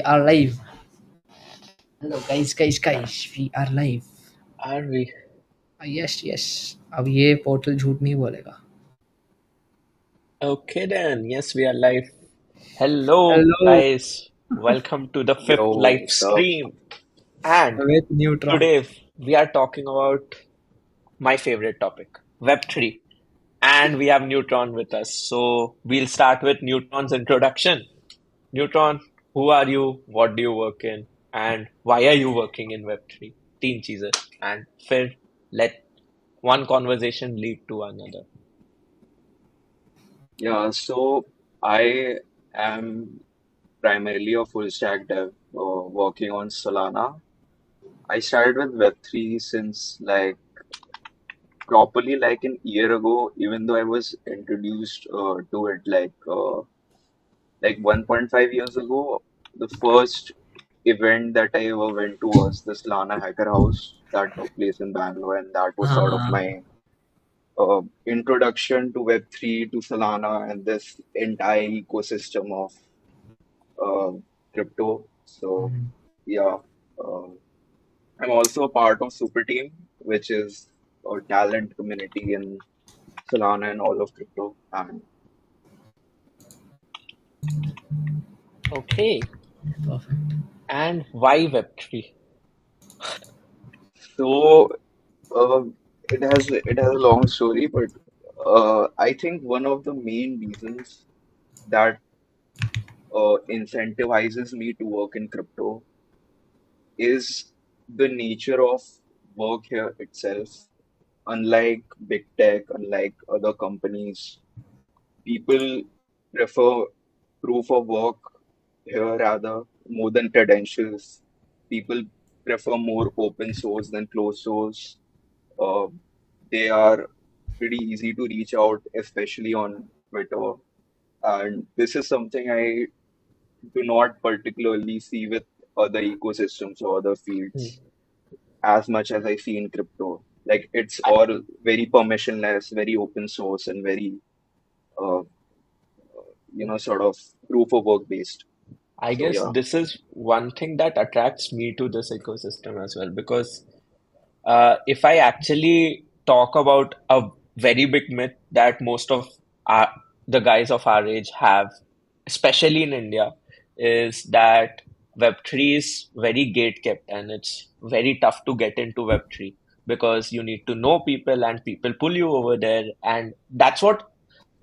Are live. Hello guys, we are live. Are we? Yes अब ये portal झूठ नहीं बोलेगा. Okay then. Yes, we are live. Hello, Hello guys. Welcome to the fifth Yo, live what's up? stream. And with Neutron. today we are talking about my favorite topic, Web3. And we have Neutron with us. So we'll start with Neutron's introduction. Neutron, who are you? What do you work in? And why are you working in Web3? Teen cheeses. And फिर let one conversation lead to another. Yeah, so I am primarily a full stack dev working on Solana. I started with Web3 since properly like an year ago, even though I was introduced to it like 1.5 years ago. The first event that I ever went to was the Solana Hacker House that took place in Bangalore, and that was sort of हाँ. my introduction to Web3, to Solana, and this entire ecosystem of uh, crypto. So, yeah, uh, I'm also a part of Super Team, which is a talent community in Solana and all of crypto. And Okay. Perfect. And why Web3? so uh, it has a long story, but I think one of the main reasons that incentivizes me to work in crypto is the nature of work here itself. Unlike big tech, unlike other companies, people prefer proof of work here rather more than credentials. People prefer more open source than closed source. Uh, they are pretty easy to reach out, especially on Twitter. And this is something I do not particularly see with other ecosystems or other Hmm. fields as much as I see in crypto. Like it's I, all very permissionless, very open source, and very uh, sort of proof of work based. I So guess yeah. this is one thing that attracts me to this ecosystem as well because if I actually talk about a very big myth that most of our, the guys of our age have, especially in India, is that Web3 is very gate kept and it's very tough to get into Web3 because you need to know people and people pull you over there. And that's what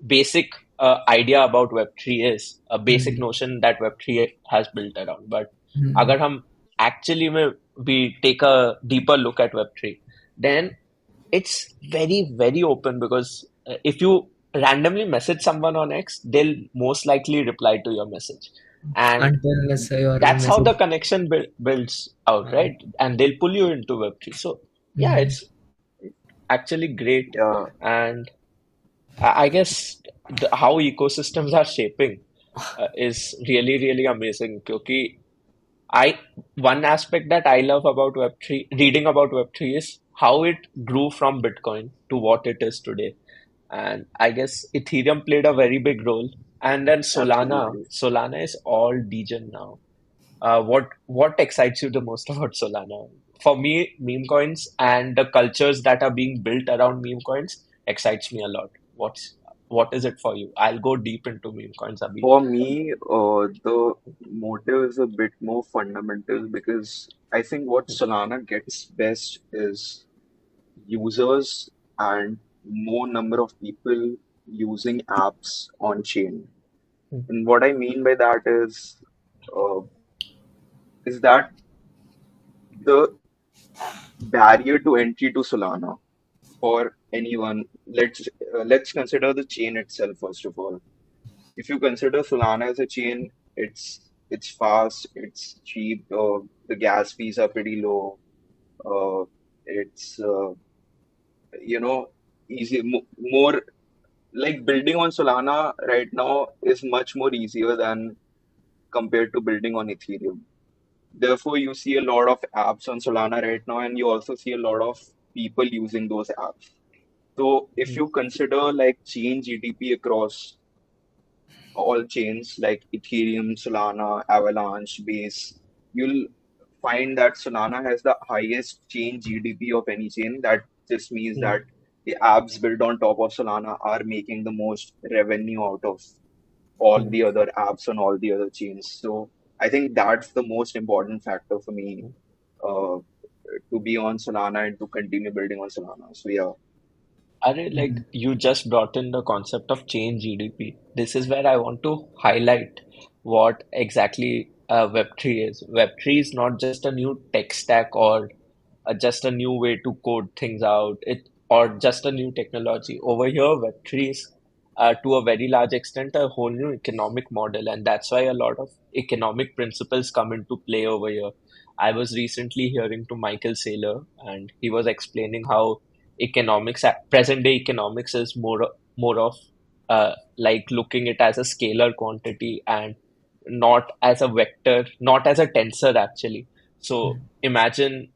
basic idea about Web3 is, a basic notion that Web3 has built around. But अगर हम actually में we take a deeper look at Web3, then it's very, very open because if you randomly message someone on X, they'll most likely reply to your message. And Until unless your that's how message. the connection builds out, हाँ. right? And they'll pull you into Web3. So, yeah, it's actually great. Yeah. And I guess how ecosystems are shaping is really, really amazing. Because I one aspect that I love about Web3, reading about Web3 is how it grew from Bitcoin to what it is today. And I guess Ethereum played a very big role. And then Solana, Absolutely. Solana is all degen now. What excites you the most about Solana? For me, meme coins and the cultures that are being built around meme coins excites me a lot. What is it for you? I'll go deep into meme coins, Abhi. For me, the motive is a bit more fundamental because I think what Solana gets best is users and more number of people using apps on chain. And what I mean by that uh, is that the barrier to entry to Solana for anyone. Let's consider the chain itself first of all. If you consider Solana as a chain, it's fast, it's cheap. The gas fees are pretty low. It's you know easy, more like building on Solana right now is much more easier than compared to building on Ethereum. Therefore, you see a lot of apps on Solana right now, and you also see a lot of people using those apps. So if you consider like chain GDP across all chains like Ethereum, Solana, Avalanche, Base, you'll find that Solana has the highest chain GDP of any chain. That just means Hmm. that the apps built on top of Solana are making the most revenue out of all Hmm. the other apps on all the other chains. So I think that's the most important factor for me uh, to be on Solana and to continue building on Solana. So yeah. Are like Mhm. you just brought in the concept of chain GDP. This is where I want to highlight what exactly Web3 is. Web3 is not just a new tech stack or just a new way to code things out, it or just a new technology. Over here, Web3 is to a very large extent a whole new economic model, and that's why a lot of economic principles come into play over here. I was recently hearing to Michael Saylor, and he was explaining how present day economics is more of like looking it as a scalar quantity and not as a vector, not as a tensor actually. So imagine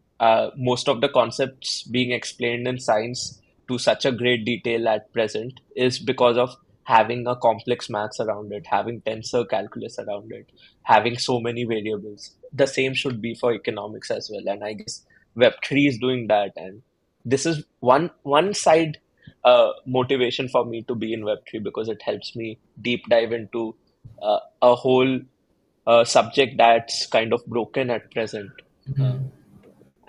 most of the concepts being explained in science to such a great detail at present is because of having a complex maths around it, having tensor calculus around it, having so many variables. The same should be for economics as well. And I guess Web3 is doing that. And this is one side motivation for me to be in Web3 because it helps me deep dive into a whole subject that's kind of broken at present. Uh, Mhm.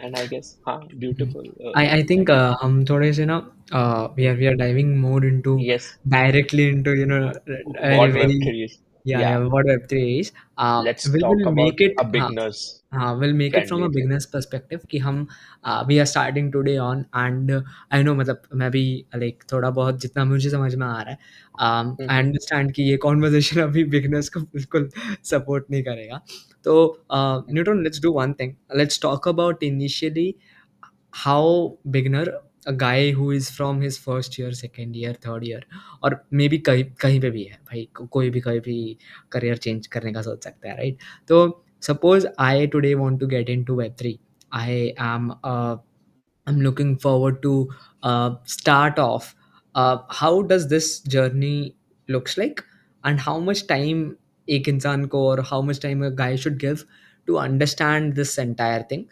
and I guess, Mhm. beautiful. I think हम थोड़े से ना we are diving more into Yes, directly into very what very Web3 is. yeah Yeah, what Web3 is. let's We talk will about make it a beginner's हाँ we'll make it from friendly a thing. beginner's perspective कि हम we are starting today on and I know मतलब मैं भी like थोड़ा बहुत जितना मुझे समझ में आ रहा है I Hmm. understand कि ये conversation अभी beginners को बिल्कुल support नहीं करेगा तो Newton let's do one thing, let's talk about initially how beginner a guy who is from his first year second year third year और मे बी कहीं कहीं पे भी है भाई कोई भी कहीं भी करियर चेंज करने का सोच सकता है राइट तो suppose I today want to get into वेब3 I am I'm looking forward to start off. How does this journey looks like, and how much time एक इंसान को or how much time a guy should give to understand this entire thing.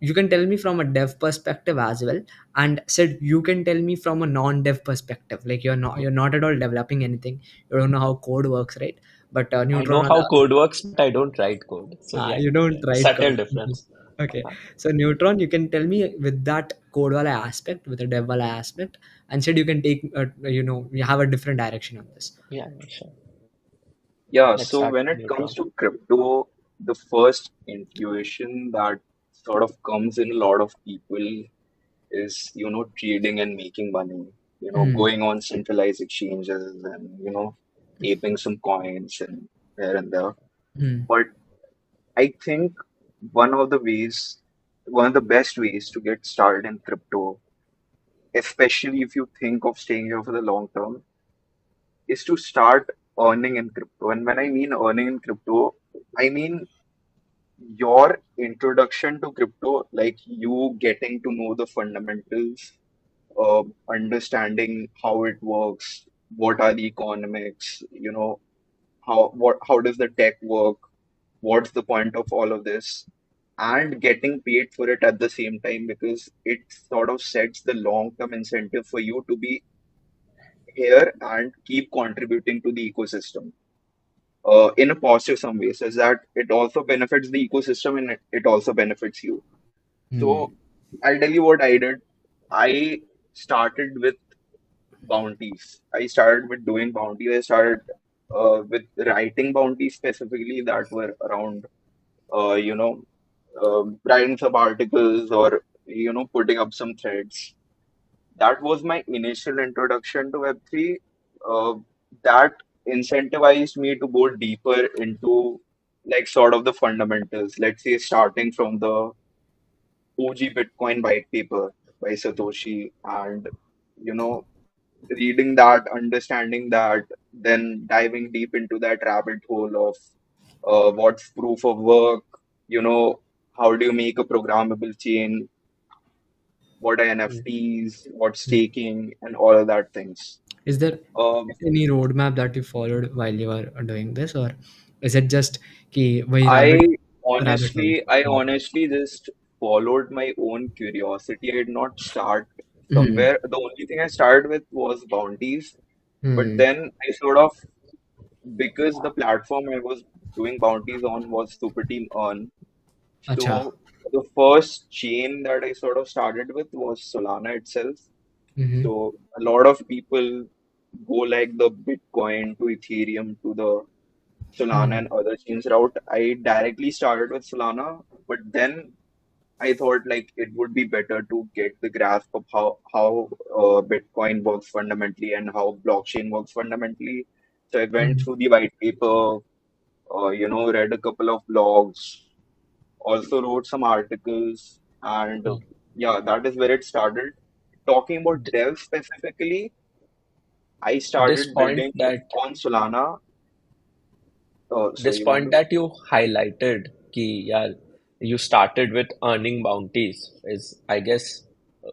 You can tell me from a dev perspective as well, and said you can tell me from a non-dev perspective. Like you're not at all developing anything. You don't know how code works, right? But I know Neutron how code works, but I don't write code. So yeah, you don't write subtle code. Mhm. difference. Okay. So Neutron, you can tell me with that code wala aspect, with the dev wala aspect, and said you can take, you have a different direction on this. Yeah, sure. Yeah, Let's so start when with it comes Neutron. to crypto, the first intuition that sort of comes in a lot of people is, trading and making money, Hmm. going on centralized exchanges and, aping some coins and here and there. Hmm. But I think one of the ways, one of the best ways to get started in crypto, especially if you think of staying here for the long term, is to start earning in crypto. And when I mean earning in crypto, I mean your introduction to crypto, like you getting to know the fundamentals, understanding how it works, what are the economics, how does the tech work, what's the point of all of this, and getting paid for it at the same time because it sort of sets the long term incentive for you to be here and keep contributing to the ecosystem in a positive some ways is that it also benefits the ecosystem and it also benefits you. Hmm. So I'll tell you what I did. I started with bounties. I started with doing bounties. I started with writing bounties specifically that were around, uh, you know, writing some articles or, putting up some threads. That was my initial introduction to Web3. Uh, that incentivized me to go deeper into like sort of the fundamentals. Let's say starting from the OG Bitcoin white paper by Satoshi and you know reading that, understanding that, then diving deep into that rabbit hole of what's proof of work, you know, how do you make a programmable chain, what are Mm. NFTs, what's Hmm. staking, and all of that things. Is there Um, any roadmap that you followed while you were doing this, or is it just कि वही I rabbit hole? I honestly just followed my own curiosity. I did not start Hmm. somewhere. The only thing I started with was bounties, but Hmm. then I sort of, because the platform I was doing bounties on was Super Team Earn. अच्छा. So the first chain that I sort of started with was Solana itself. Mm-hmm. So a lot of people go like the Bitcoin to Ethereum to the Solana Hmm. and other chains route. I directly started with Solana, but then I thought like it would be better to get the grasp of how Bitcoin works fundamentally and how blockchain works fundamentally. So I went Hmm. through the white paper, read a couple of blogs, also wrote some articles, and Mm. yeah, that is where it started. Talking about Th- dev specifically, I This started point building that on Solana. So this you want point to? that you highlighted, ki yeah, you started with earning bounties is, I guess,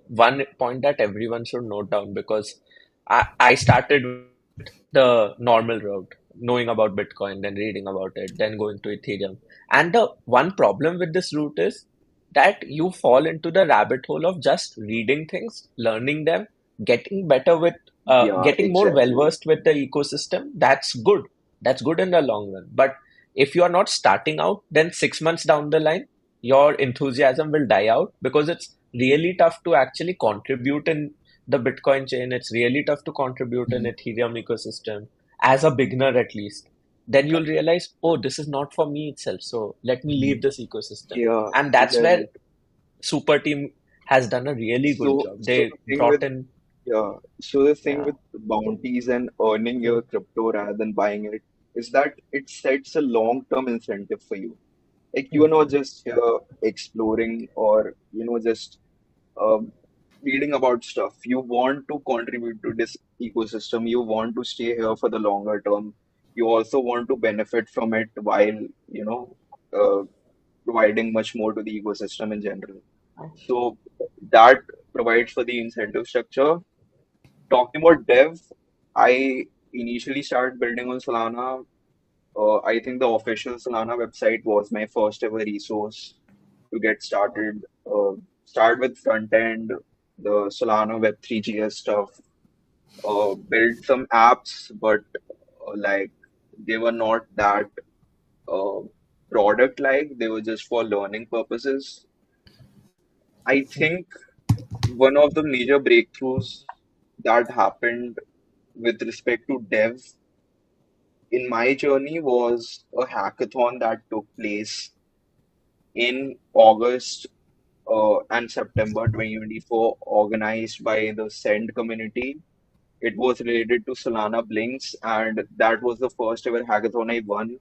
one point that everyone should note down because I started with the normal route, knowing about Bitcoin, then reading about it, then going to Ethereum. And the one problem with this route is that you fall into the rabbit hole of just reading things, learning them, getting better with, Yeah, getting more well exactly. versed with the ecosystem. That's good. That's good in the long run. But if you are not starting out, then 6 months down the line, your enthusiasm will die out because it's really tough to actually contribute in the Bitcoin chain. It's really tough to contribute in Hmm. Ethereum ecosystem as a beginner at least. Then you'll realize, oh, this is not for me itself. So let me leave Hmm. this ecosystem. Yeah, And that's where right. Super Team has done a really good So, job. so They the thing with brought in, yeah, so the thing yeah. with bounties and earning Hmm, your crypto rather than buying it is that it sets a long-term incentive for you. Like you hmm, are not just here exploring or just um, reading about stuff. You want to contribute to this ecosystem. You want to stay here for the longer term. You also want to benefit from it while uh, providing much more to the ecosystem in general. So that provides for the incentive structure. Talking about dev, I initially started building on Solana. I think the official Solana website was my first ever resource to get started. Start with front end, the Solana Web3 GS stuff. Build some apps, but like they were not that uh, product like. They were just for learning purposes. I think one of the major breakthroughs that happened with respect to dev in my journey was a hackathon that took place in August and September 2024, organized by the Send community. It was related to Solana Blinks, and that was the first ever hackathon I won.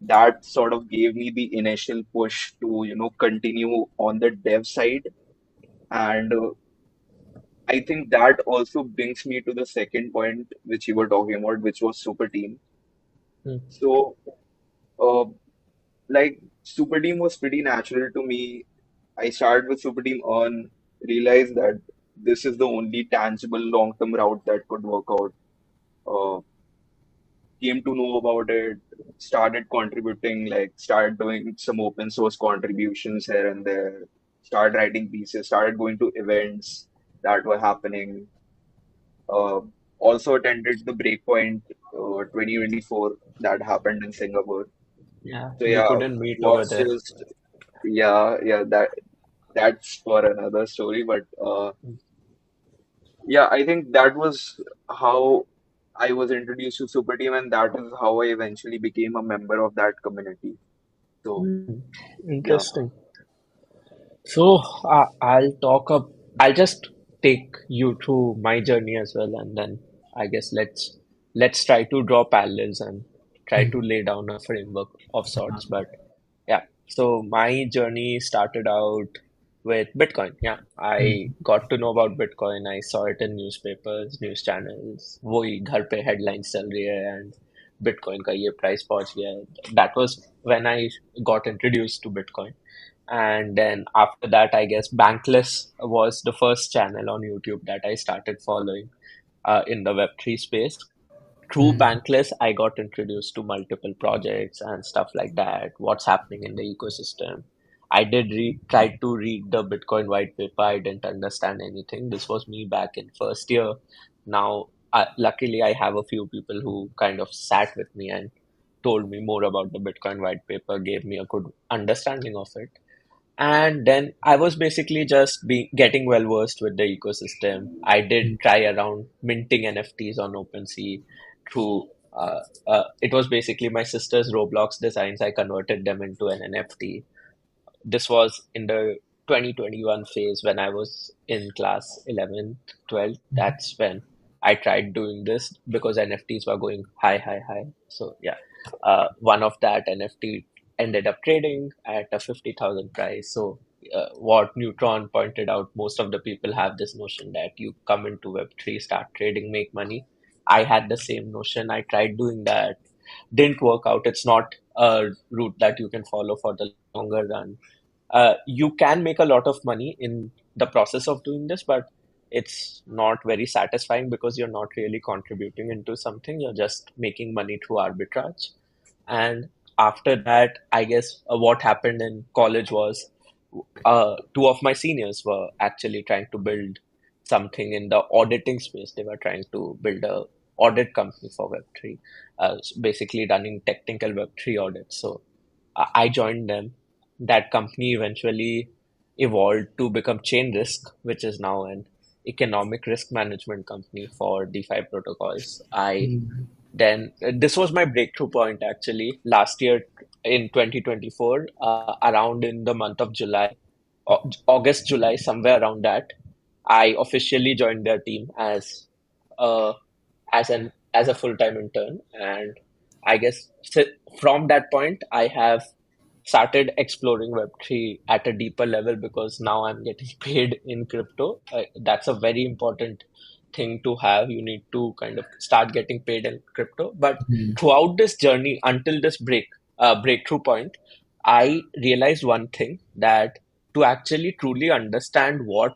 That sort of gave me the initial push to, continue on the dev side. And I think that also brings me to the second point, which you were talking about, which was Super Team. hmm. So, uh, like Super Team was pretty natural to me. I started with Super Team Earn, realized that this is the only tangible long-term route that could work out. Uh, Came to know about it, started contributing, like started doing some open source contributions here and there, started writing pieces, started going to events that were happening. Uh, Also attended the Breakpoint 2024 that happened in Singapore. Yeah, So we yeah, couldn't meet over was there. just yeah, that's for another story. But yeah, I think that was how I was introduced to Super Team, and that is how I eventually became a member of that community. So Hmm. yeah, Interesting. So I'll talk up. I'll just take you through my journey as well, and then I guess let's try to draw parallels and try Hmm. to lay down a framework of sorts. But yeah, so my journey started out with Bitcoin. Yeah, I Hmm. got to know about Bitcoin. I saw it in newspapers, news channels. वही घर पे headlines चल रही है and Bitcoin का ये price पहुंच गया है. That was when I got introduced to Bitcoin. And then after that, I guess Bankless was the first channel on YouTube that I started following in the Web3 space. Through Mm. Bankless, I got introduced to multiple projects and stuff like that, what's happening in the ecosystem. I did try to read the Bitcoin white paper. I didn't understand anything. This was me back in first year. Now, luckily, I have a few people who kind of sat with me and told me more about the Bitcoin white paper, gave me a good understanding of it. And then I was basically just getting well versed with the ecosystem. I did Mm. try around minting NFTs on OpenSea through it was basically my sister's Roblox designs. I converted them into an NFT. This was in the 2021 phase when I was in class 11th, 12th. That's when I tried doing this because NFTs were going high, high, high. So yeah, one of that NFT ended up trading at a 50,000 price. So what Neutron pointed out, most of the people have this notion that you come into Web3, start trading, make money. I had the same notion. I tried doing that, didn't work out. It's not a route that you can follow for the longer run. You can make a lot of money in the process of doing this, but it's not very satisfying because you're not really contributing into something. You're just making money through arbitrage. And after that, I guess what happened in college was two of my seniors were actually trying to build something in the auditing space. They were trying to build a audit company for Web3, basically running technical Web3 audits. So I joined them. That company eventually evolved to become Chain Risk, which is now an economic risk management company for DeFi protocols. I Mm. then this was my breakthrough point actually last year in 2024, around in the month of July, August, July, somewhere around that. I officially joined their team uh, as a full-time intern, and I guess from that point I have started exploring Web3 at a deeper level because now I'm getting paid in crypto. That's a very important thing to have. You need to kind of start getting paid in crypto. But Mm. throughout this journey until this breakthrough point, I realized one thing, that to actually truly understand what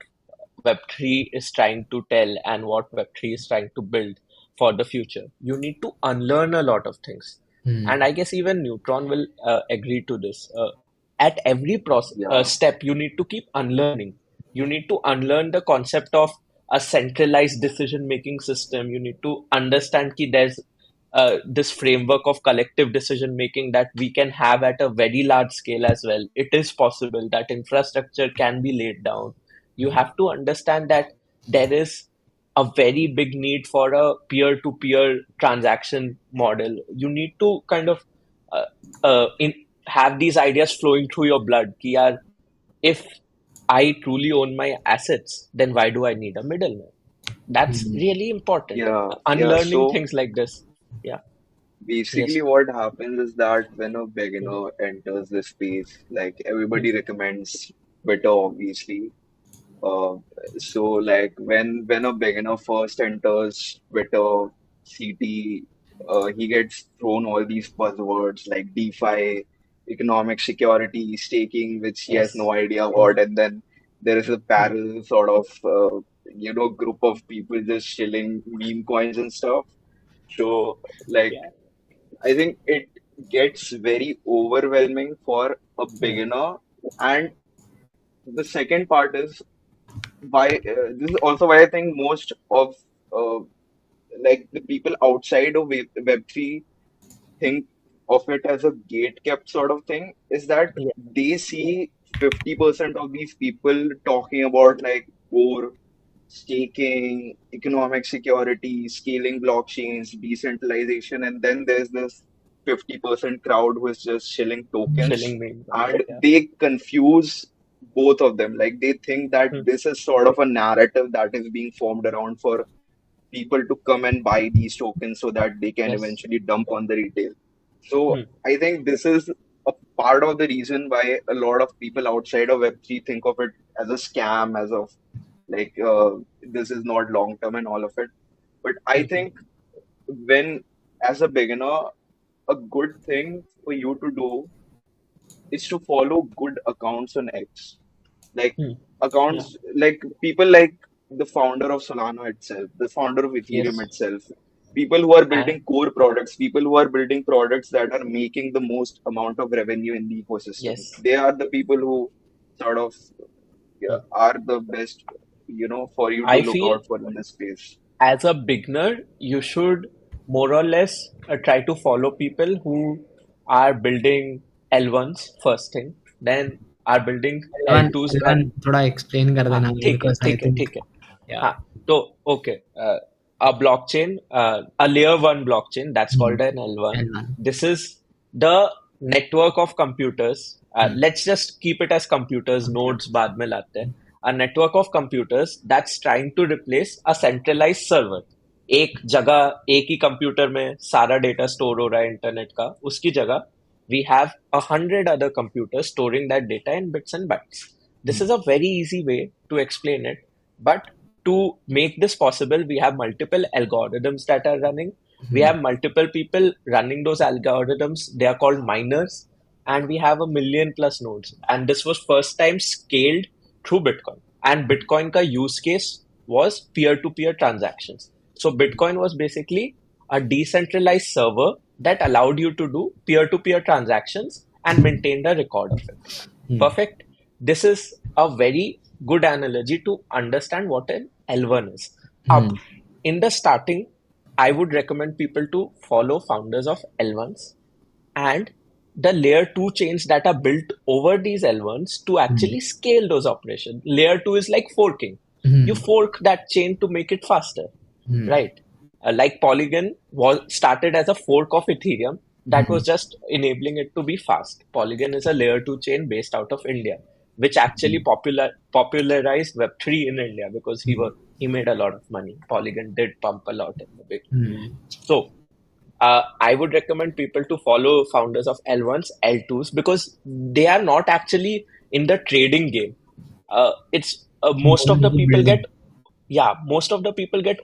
Web3 is trying to tell and what Web3 is trying to build for the future, you need to unlearn a lot of things. And Mm. I guess even Neutron will agree to this. At every Yeah. step, you need to keep unlearning. You need to unlearn the concept of a centralized decision making system. You need to understand that there's this framework of collective decision making that we can have at a very large scale as well. It is possible that infrastructure can be laid down. You have to understand that there is a very big need for a peer-to-peer transaction model. You need to kind of uh, have these ideas flowing through your blood. Ki yaar, if I truly own my assets, then why do I need a middleman? That's Mm. really important. Yeah. Yeah. Unlearning So things like this. Yeah. basically, Yes. what happens is that when a Mm. beginner enters the space, like Mm. everybody recommends Twitter, obviously. Uh, so like when a beginner first enters Twitter, CT, he gets thrown all these buzzwords like DeFi, economic security, staking, which he has no Yes. idea Mm. what, and then there is a Mm. parallel sort of group of people just shilling meme coins and stuff. So like Yeah. I think it gets very overwhelming for a Mm. beginner, and the second part is why this is also why I think most of uh, like the people outside of Web3 think of it as a gate kept sort of thing is that Yeah. they see 50% of these people talking about like core staking, economic security, scaling blockchains, decentralization, and then there's this 50% crowd who is just shilling tokens, Shilling meme coins. and Yeah. they confuse both of them. Like they think that Mm. this is sort of a narrative that is being formed around for people to come and buy these tokens so that they can Yes. eventually dump on the retail. So Mm. I think this is a part of the reason why a lot of people outside of Web3 think of it as a scam, as of like this is not long term and all of it. But I Mhm. think when as a beginner, a good thing for you to do is to follow good accounts on X. Like Hmm. Yeah. accounts, like people like the founder of Solana itself, the founder of Ethereum Yes. itself, people who are And building core products, people who are building products that are making the most amount of revenue in the ecosystem. yes. They are the people who sort of, yeah, Hmm. are the best, for you to I look feel out for in this space. as a beginner, you should more or less try to follow people who are building L1s first thing, then are building Elvan, L2s Elvan that थोड़ा explain कर हाँ देना ये ठीक है because I ठीक है think ठीक है yeah. हाँ तो okay a blockchain a layer one blockchain that's Hmm. called an L1. Elvan. This is the network of computers. Hmm. Let's just keep it as computers. Nodes Computers. बाद में लाते हैं. A network of computers that's trying to replace a centralized server. एक जगह एक ही computer में सारा data store हो रहा है इंटरनेट का उसकी जगह we have 100 other computers storing that data in bits and bytes. This Hmm. is a very easy way to explain it, but to make this possible, we have multiple algorithms that are running. We Hmm. have multiple people running those algorithms. They are called miners, and we have a million plus nodes. And this was first time scaled through Bitcoin. And Bitcoin ka use case was peer-to-peer transactions. So Bitcoin was basically a decentralized server that allowed you to do peer-to-peer transactions and maintain the record of it. Hmm. Perfect. This is a very good analogy to understand what an L1 is. Hmm. In the starting, I would recommend people to follow founders of L1s and the layer 2 chains that are built over these L1s to Hmm. actually scale those operations. Layer 2 is like forking. You Hmm. fork that chain to make it faster, Hmm. right? Like Polygon was started as a fork of Ethereum that Hmm. was just enabling it to be fast. Polygon is a layer 2 chain based out of India, which actually popularized Web3 in India because Hmm. he made a lot of money. Polygon did pump a lot in the beginning. Hmm. So I would recommend people to follow founders of L1s, L2s because they are not actually in the trading game. It's most More of the into people get building. most of the people get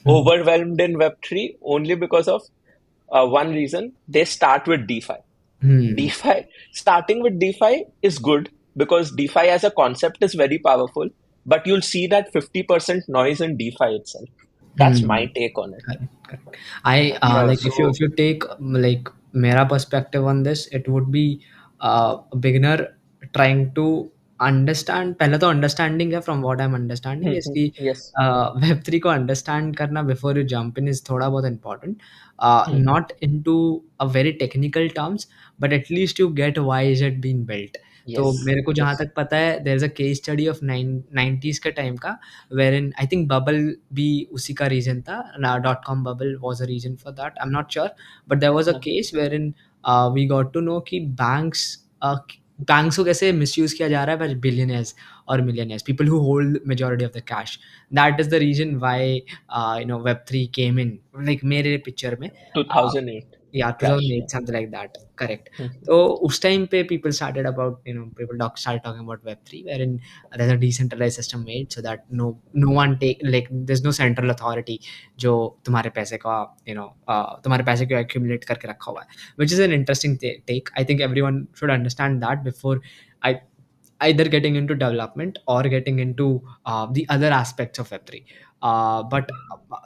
Hmm. overwhelmed in Web3 only because of one reason. They start with DeFi. Hmm. DeFi starting with DeFi is good because DeFi as a concept is very powerful, but you'll see that 50% noise in DeFi itself. That's Hmm. my take on it. Correct, correct. I Yeah, like if so you take like mera perspective on this, it would be a beginner trying to understand. पहले तो understanding है from what I'm understanding is कि Yes. Web3 को understand करना before you jump in is थोड़ा बहुत important. Hmm. Not into a very technical terms, but at least you get why is it being built. तो Yes. मेरे को जहाँ Yes. तक पता है there is a case study of 90s के टाइम का wherein I think bubble भी उसी का रीजन था ना .com bubble was a reason for that I'm not sure but there was a No. case wherein we got to know कि banks को कैसे मिसयूज किया जा रहा है by billionaires or millionaires people who hold majority of the cash that is the reason why web3 came in like मेरे picture में 2008 yeah crash. Yeah. 2008 something like that correct Hmm. so उस time पे people started about people started talking about web3 wherein there's a decentralized system made so that no one take like there's no central authority जो तुम्हारे पैसे का तुम्हारे पैसे को accumulate करके रखा हुआ है which is an interesting take I think everyone should understand that before I either getting into development or getting into the other aspects of web3 but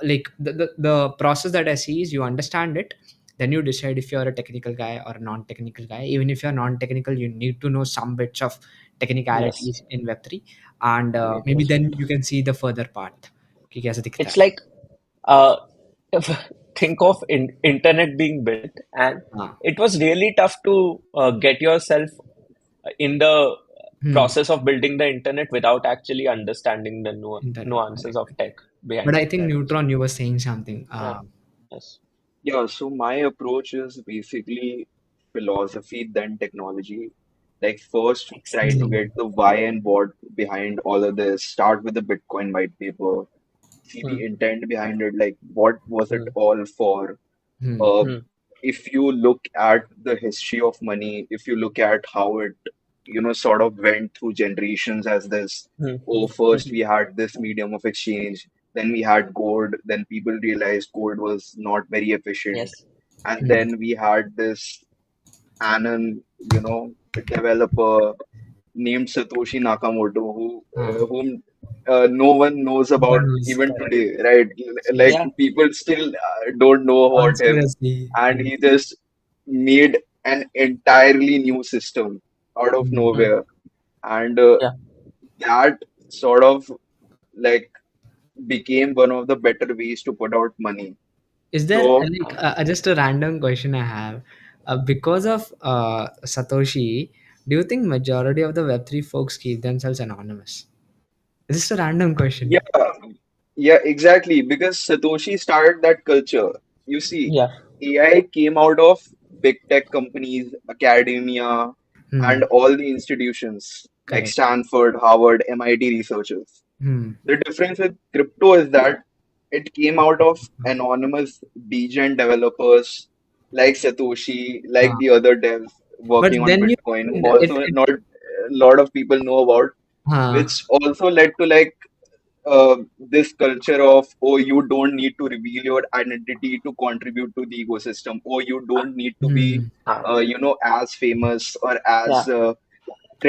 like the process that I see is you understand it then you decide if you're a technical guy or a non-technical guy even if you're non-technical you need to know some bits of Yes. technicalities in web3 and maybe Yes. then you can see the further path कि कैसे दिखता It's है like uh, think of internet being built, and हाँ it was really tough to get yourself in the hmm process of building the internet without actually understanding the internet nuances correct of tech but behind I it, think right? neutron you were saying something Yeah. Yes. yeah, so my approach is basically philosophy then technology. Like first try to Exactly. hmm get the why and what behind all of this. Start with the Bitcoin white paper. See Hmm. the intent behind it. Like what was it Hmm. all for? hmm Uh, Hmm. if you look at the history of money, if you look at how it, sort of went through generations as this, Hmm. oh, first we had this medium of exchange, then we had gold, then people realized gold was not very efficient, Yes. and hmm then we had this Anon, a developer named Satoshi Nakamoto, whom no one knows No about one knows, even correct. today, right? Like Yes. Yeah, people still don't know about him, Conspiracy. and he just made an entirely new system out of Hmm. mm, nowhere, and yeah, that sort of like became one of the better ways to put out money. Is there So just a random question I have? Because of Satoshi, do you think majority of the Web3 folks keep themselves anonymous? It's just a random question. yeah, yeah, exactly. Because Satoshi started that culture. You see, yeah, AI came out of big tech companies, academia, Hmm. and all the institutions like Correct. Stanford, Harvard, MIT researchers. Hmm. The difference with crypto is that it came out of anonymous degen developers like Satoshi, like Uh, the other devs but working on then you Bitcoin, who it, also it not a lot of people know about, uh, which also led to like this culture of, oh, you don't need to reveal your identity to contribute to the ecosystem, or you don't need to be hmm, uh, as famous or yeah, as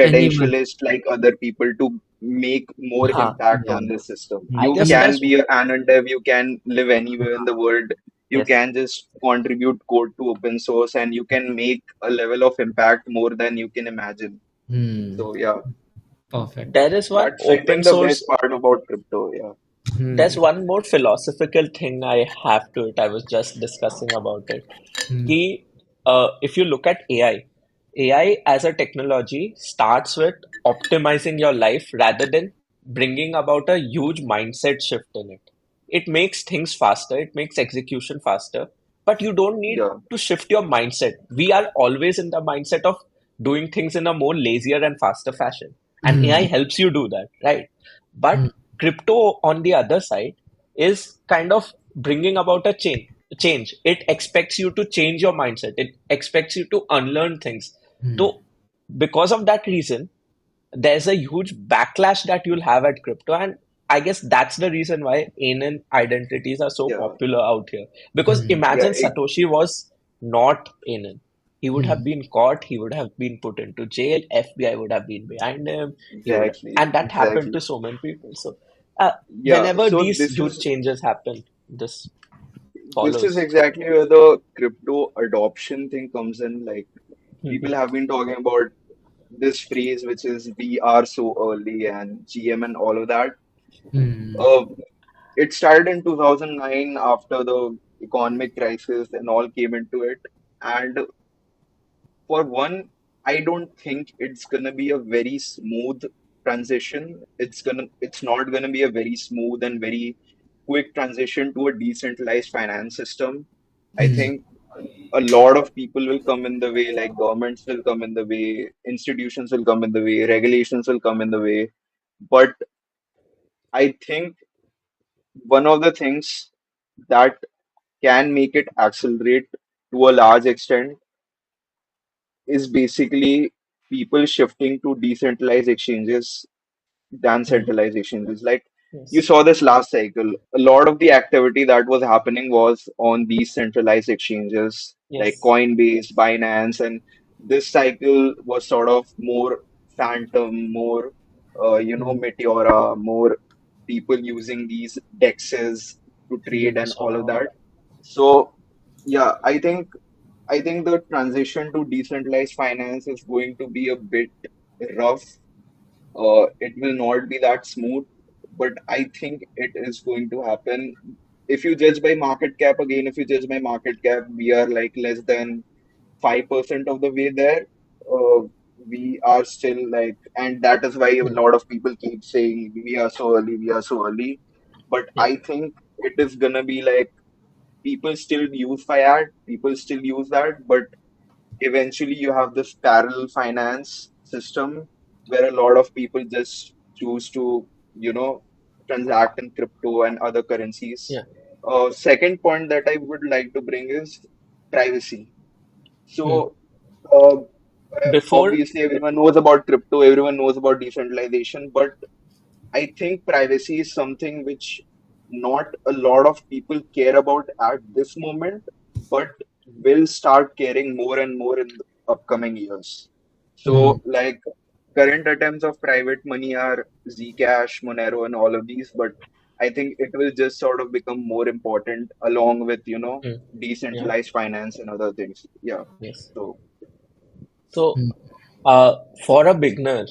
anyone. credentialist like other people to make more huh. impact Yeah. on the system. I You The guess mo- can there's be an anondev, you can live anywhere in the world, you yes, can just contribute code to open source, and you can make a level of impact more than you can imagine. hmm, So yeah, perfect. there is one that's I open think the source. best part about crypto. Yeah. There's Hmm. one more philosophical thing I have to it. I was just discussing about it. Hmm. Ki, if you look at AI as a technology starts with optimizing your life rather than bringing about a huge mindset shift in it. It makes things faster, it makes execution faster, but you don't need Yeah. to shift your mindset. We are always in the mindset of doing things in a more lazier and faster fashion, and AI Hmm. helps you do that, right? Hmm. But crypto, on the other side, is kind of bringing about a change. It expects you to change your mindset. It expects you to unlearn things. Hmm. So, because of that reason, there's a huge backlash that you'll have at crypto. And I guess that's the reason why ANN identities are so Yeah. popular out here. Because Hmm. Yeah. imagine Satoshi was not ANN. He would have Hmm. been caught, he would have been put into jail, FBI would have been behind him, he would, Exactly. and that happened Exactly. to so many people. So, Yeah. whenever So these huge changes happen, this this is follows. exactly where the crypto adoption thing comes in. Like people Mhm. have been talking about this phrase, which is "we are so early" and GM and all of that. Hmm. Uh, it started in 2009 after the economic crisis and all came into it. And for one, I don't think it's gonna be a very smooth transition. It's not gonna be a very smooth and very quick transition to a decentralized finance system. I Hmm. think a lot of people will come in the way, like governments will come in the way, institutions will come in the way, regulations will come in the way. But I think one of the things that can make it accelerate to a large extent is basically people shifting to decentralized exchanges than Mhm. centralized exchanges. Like you Yes. saw this last cycle, a lot of the activity that was happening was on these centralized exchanges like Yes. Coinbase, Binance, and this cycle was sort of more phantom, more Mm. Meteora, more people using these dexes to trade and all of Uniswap. that. So yeah, I think the transition to decentralized finance is going to be a bit rough. It will not be that smooth, but I think it is going to happen. If you judge by market cap, again, if you judge by market cap, we are like less than 5% of the way there. Uh, we are still like, and that is why a Mm. lot of people keep saying we are so early, we are so early. But Yeah. I think it is gonna be like people still use fiat, people still use that, but eventually you have this parallel finance system where a lot of people just choose to you know transact in crypto and other currencies. Yeah. Second point that I would like to bring is privacy. Hmm. So uh, Before, obviously everyone knows about crypto, everyone knows about decentralization, but I think privacy is something which not a lot of people care about at this moment, but will start caring more and more upcoming years. Mm. So, like current attempts of private money are Zcash, Monero, and all of these, but I think it will just sort of become more important along with, Mm. Yeah. decentralized finance and other things. Yeah. Yes. So, So, Mm. for a beginner,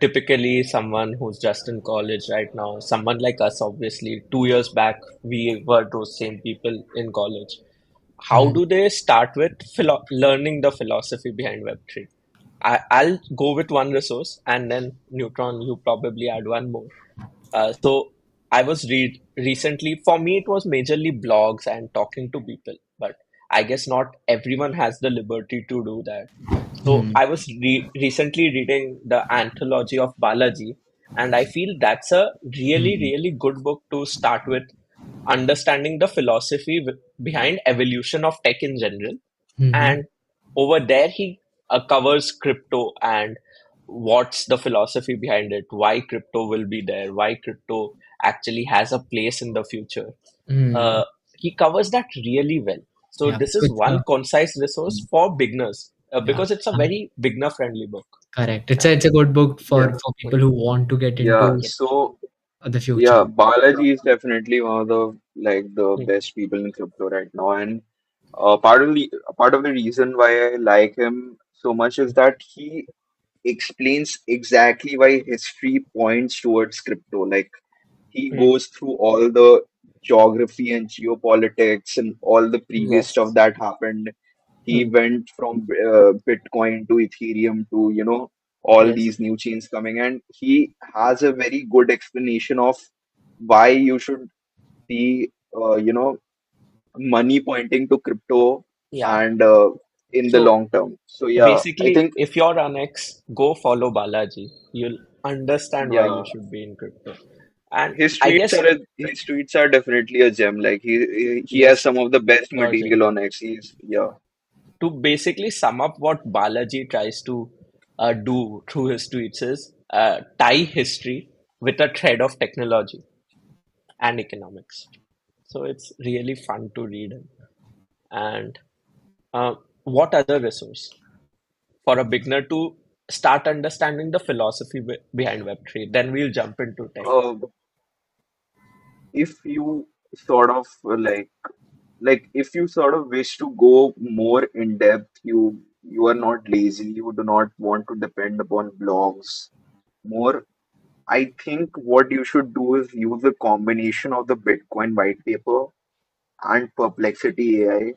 typically someone who's just in college right now, someone like us, obviously, 2 years back, we were those same people in college. How Mm. do they start with learning the philosophy behind Web3? I'll go with one resource, and then Neutron, you probably add one more. So I was recently, for me, it was majorly blogs and talking to people, but I guess not everyone has the liberty to do that. So Mm. I was recently reading the anthology of Balaji, and I feel that's a really, Mm. really good book to start with understanding the philosophy behind evolution of tech in general. Mhm. And over there, he covers crypto and what's the philosophy behind it, why crypto will be there, why crypto actually has a place in the future. Mm. Uh, he covers that really well. So Yeah. this So is it's one concise resource mm, for beginners yeah. because it's a very beginner friendly book. Correct. Yeah. It's a good book yeah, for people who want to get yeah. into Yes. So, the future. yeah, Balaji is definitely one of the Hmm. best people in crypto right now, and part of the reason why I like him so much is that he explains exactly why history points towards crypto. Like he Hmm. goes through all the geography and geopolitics and all the previous stuff Yes. that happened. He Hmm. went from Bitcoin to Ethereum to, all Yes. these new chains coming, and he has a very good explanation of why you should see, money pointing to crypto Yeah. and in the So long term. So yeah, I basically, think if you're an ex, go follow Balaji. You'll understand why you yeah, should be in crypto. And his I tweets guess, are his tweets are definitely a gem. Like he has yes, some of the best pure gem. material on X. He's yeah. To basically sum up what Balaji tries to do through his tweets is tie history with a thread of technology and economics. So it's really fun to read. And what other resource for a beginner to start understanding the philosophy behind Web3? Then we'll jump into tech. Uh, if you sort of if you sort of wish to go more in depth, you are not lazy. You do not want to depend upon blogs more. I think what you should do is use a combination of the Bitcoin white paper and Perplexity AI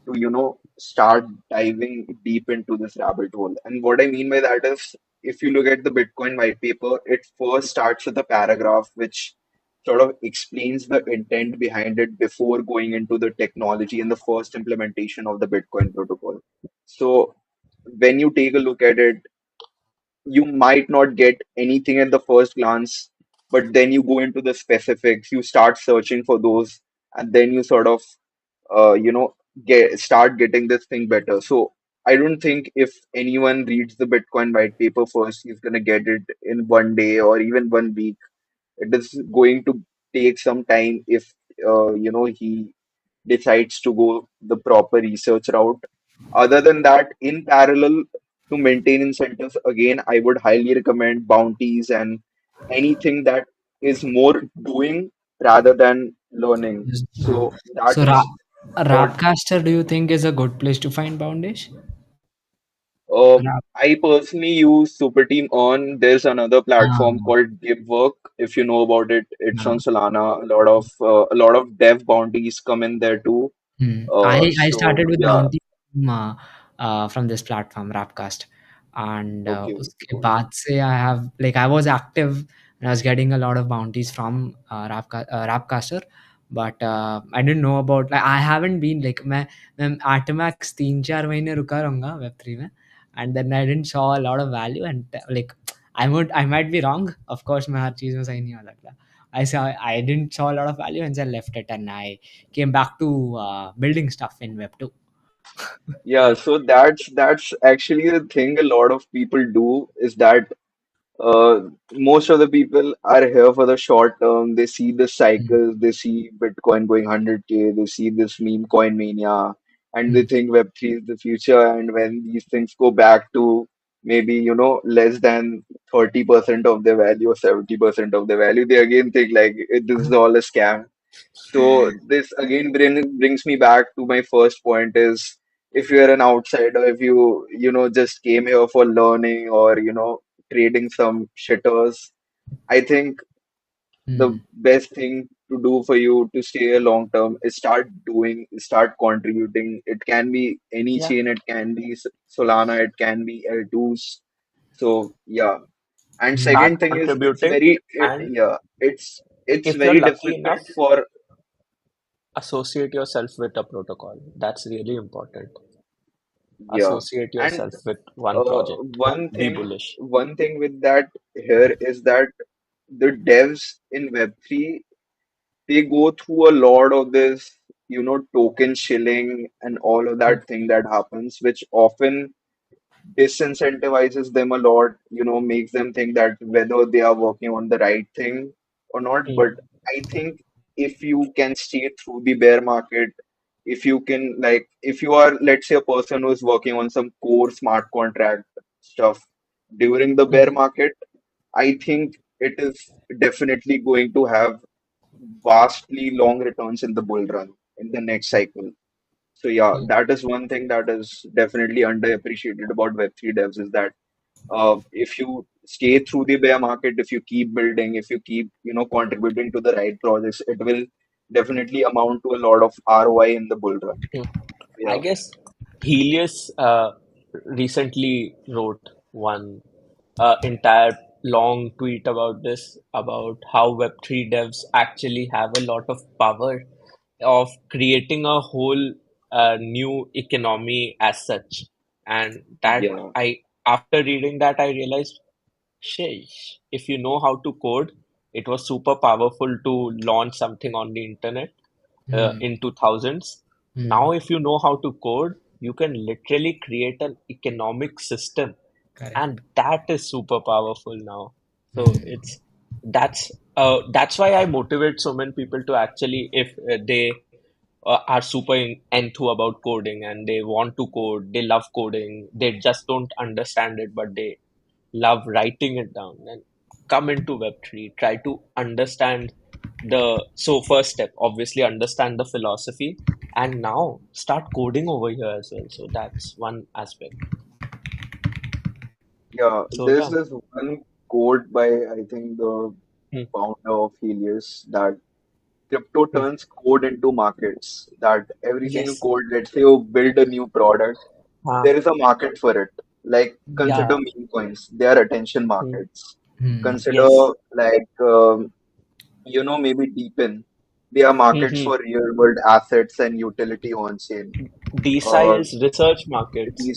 to start diving deep into this rabbit hole. And what I mean by that is, if you look at the Bitcoin white paper, it first starts with a paragraph which sort of explains the intent behind it before going into the technology and the first implementation of the Bitcoin protocol. So when you take a look at it, you might not get anything at the first glance, but then you go into the specifics, you start searching for those, and then you sort of start getting this thing better. So I don't think if anyone reads the Bitcoin white paper first, he's gonna get it in one day or even one week. It is going to take some time if he decides to go the proper research route. Other than that, in parallel to maintain incentives, again, I would highly recommend bounties and anything that is more doing rather than learning. Yes, So so that's what Rapcaster, do you think is a good place to find Boundish? Rap. I personally use Super Team on. There's another platform Um, called GiveWork. If you know about it, it's on yeah. Solana. A lot of dev bounties come in there too. Hmm. I So started with yeah, Bounty from this platform Rapcast, and okay, उसके cool. बाद से I have like I was active and I was getting a lot of bounties from Rapcaster, but I didn't know about like I haven't been like मैं Artemax 3-4 महीने रुका रहूँगा Web3 में, and then I didn't saw a lot of value and like I might be wrong, of course मैं हर चीज़ में सही नहीं हो सकता. I didn't saw a lot of value and I left it and I came back to building stuff in Web 2. Yeah, so that's actually the thing a lot of people do is that most of the people are here for the short term. They see the Mm. cycles, they see Bitcoin going 100K, they see this meme coin mania, and they Hmm. think Web3 is the future. And when these things go back to maybe, less than 30% of their value or 70% of their value, they again think like this is all a scam. So this again brings me back to my first point is if you're an outsider, if just came here for learning or, trading some shitters, I think the Hmm. best thing to do for you to stay a long term is start contributing. It can be any Yeah, chain, it can be Solana, it can be L2s. So yeah. And Hmm. start second thing is contributing, and it's if you're very lucky difficult enough, for associate yourself with a protocol. That's really important. yeah. Associate And yourself with one uh, project. one Be thing bullish. one thing with that here is that the devs in Web3, they go through a lot of this, token shilling and all of Hmm. that thing that happens, which often disincentivizes them a lot, makes them think that whether they are working on the right thing or not. But Hmm. I think if you can stay through the bear market, if you can, like, if you are, let's say, a person who is working on some core smart contract stuff during the Hmm. bear market, I think it is definitely going to have vastly long returns in the bull run in the next cycle. So yeah, Hmm. that is one thing that is definitely underappreciated about Web3 devs is that if you stay through the bear market, if you keep building, if you keep contributing to the right projects, it will definitely amount to a lot of ROI in the bull run. Hmm. I Yeah, guess Helios recently wrote one entire long tweet about this, about how Web3 devs actually have a lot of power of creating a whole new economy as such. And that yeah, after reading that, I realized, sheesh, if you know how to code, it was super powerful to launch something on the internet Hmm. in 2000s. Now, Hmm. if you know how to code, you can literally create an economic system, Correct. and that is super powerful now. So Hmm. that's why I motivate so many people to actually, if they are super enthused about coding and they want to code, they love coding, they just don't understand it, but they love writing it down, and come into Web3, try to understand so first step, obviously understand the philosophy, and now start coding over here as well. So that's one aspect. yeah. So There's yeah. this one quote by I think the Hmm, founder of Helios that crypto hmm. turns code into markets. That every single Yes. code, let's say you build a new product, there is a market for it. Like consider Yeah. meme coins, they are attention Hmm. markets. Hmm. Consider Yes. like maybe deepen. They are markets Hmm. for real world assets and utility on chain. DeSci Uh, is research markets.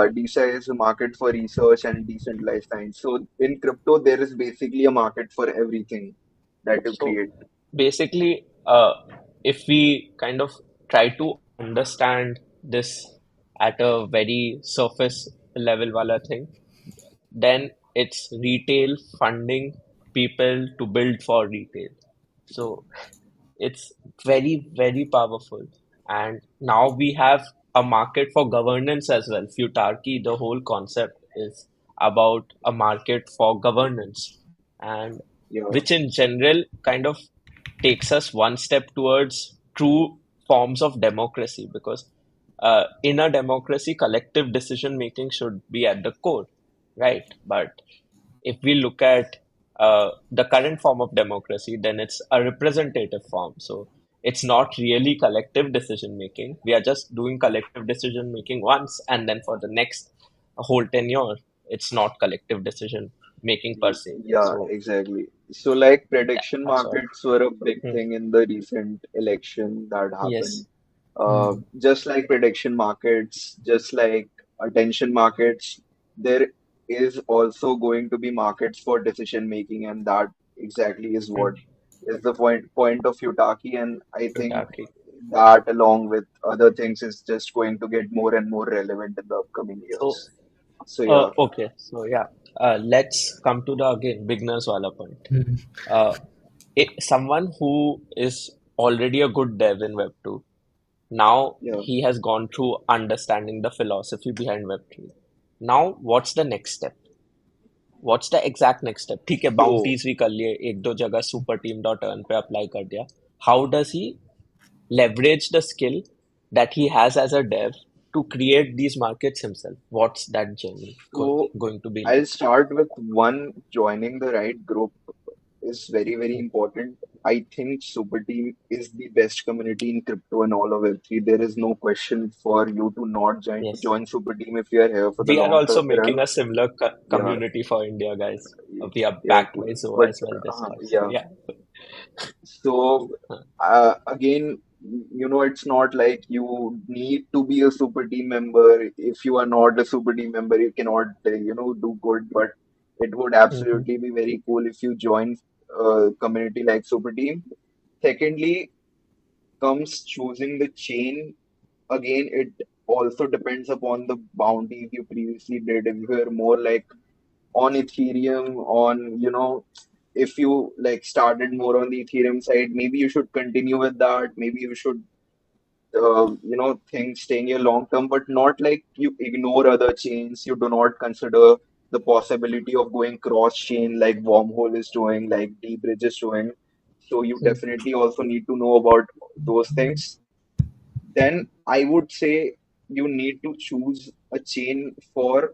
DeSci is a market for research and decentralized science. So in crypto, there is basically a market for everything that you So create. basically, if we kind of try to understand this at a very surface level wala thing, then it's retail funding people to build for retail. So it's very, very powerful. And now we have a market for governance as well. Futarki, the whole concept is about a market for governance, and Yeah, which in general kind of takes us one step towards true forms of democracy, because in a democracy, collective decision making should be at the core, right? But if we look at the current form of democracy, then it's a representative form. So it's not really collective decision making. We are just doing collective decision making once, and then for the next whole tenure, it's not collective decision making per se. yeah, So exactly. So, like, prediction that's all. markets were a big Hmm. thing in the recent election that happened. Yes. Hmm. Just like prediction markets, just like attention markets, there is also going to be markets for decision making, and that exactly is Hmm. what is the point of Yutaki. And I think Futarki. that, along with other things, is just going to get more and more relevant in the upcoming So years. So, yeah, okay. So yeah, let's come to the again beginners wala point. Hmm. Uh, someone who is already a good dev in Web2, Now Yeah. he has gone through understanding the philosophy behind Web3. Now, what's the next step? What's the exact next step? ठीक है, So, bounties भी कर लिए, एक दो जगह superteam.earn पे apply कर दिया. How does he leverage the skill that he has as a dev to create these markets himself? What's that journey so going to be I'll like? start with one, joining the right group is very, very important. I think Super Team is the best community in crypto and all of Web3. There is no question for you to not Yes. join Super Team if you are here for the We are long also term making run. a similar Yeah, community for India, guys. We are yeah, backed by Zoho but as well this time. So, yeah. yeah. So Huh. again, it's not like you need to be a super team member. If you are not a super team member, you cannot, do good. But it would Mhm. absolutely be very cool if you join a community like super team. Secondly, comes choosing the chain. Again, it also depends upon the bounties you previously did. If you are more like on Ethereum, if you like started more on the Ethereum side, maybe you should continue with that. Maybe you should, think staying here long term, but not like you ignore other chains. You do not consider the possibility of going cross chain like Wormhole is doing, like D-Bridge is doing. So you Hmm. definitely also need to know about those things. Then I would say you need to choose a chain for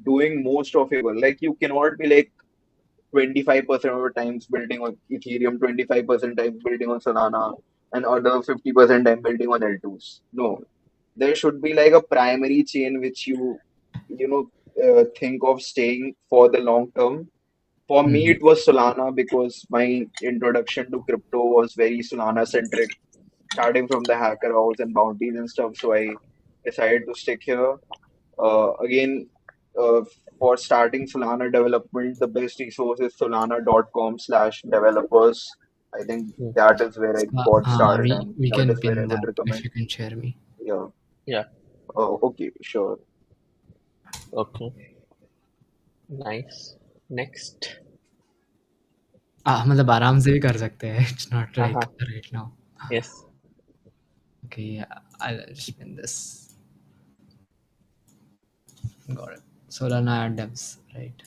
doing most of your work. Like you cannot be like 25% of the times building on Ethereum, 25% time building on Solana, and other 50% time building on L2s. No, there should be like a primary chain which think of staying for the long term. For me, Mhm. it was Solana because my introduction to crypto was very Solana centric, starting from the hacker house and bounties and stuff. So I decided to stick here. Again, uh, for starting Solana development, the best resource is solana.com/developers. I think Hmm. that is where I So, got started, we and we that can is where I pin would that if recommend. you can share me. Yeah. Yeah. Okay, sure. Okay. Nice. Next. मतलब आराम से भी कर सकते हैं. It's not like Uh-huh. right now. Yes. Okay, yeah, I'll just pin this. Got it. Solana devs, right?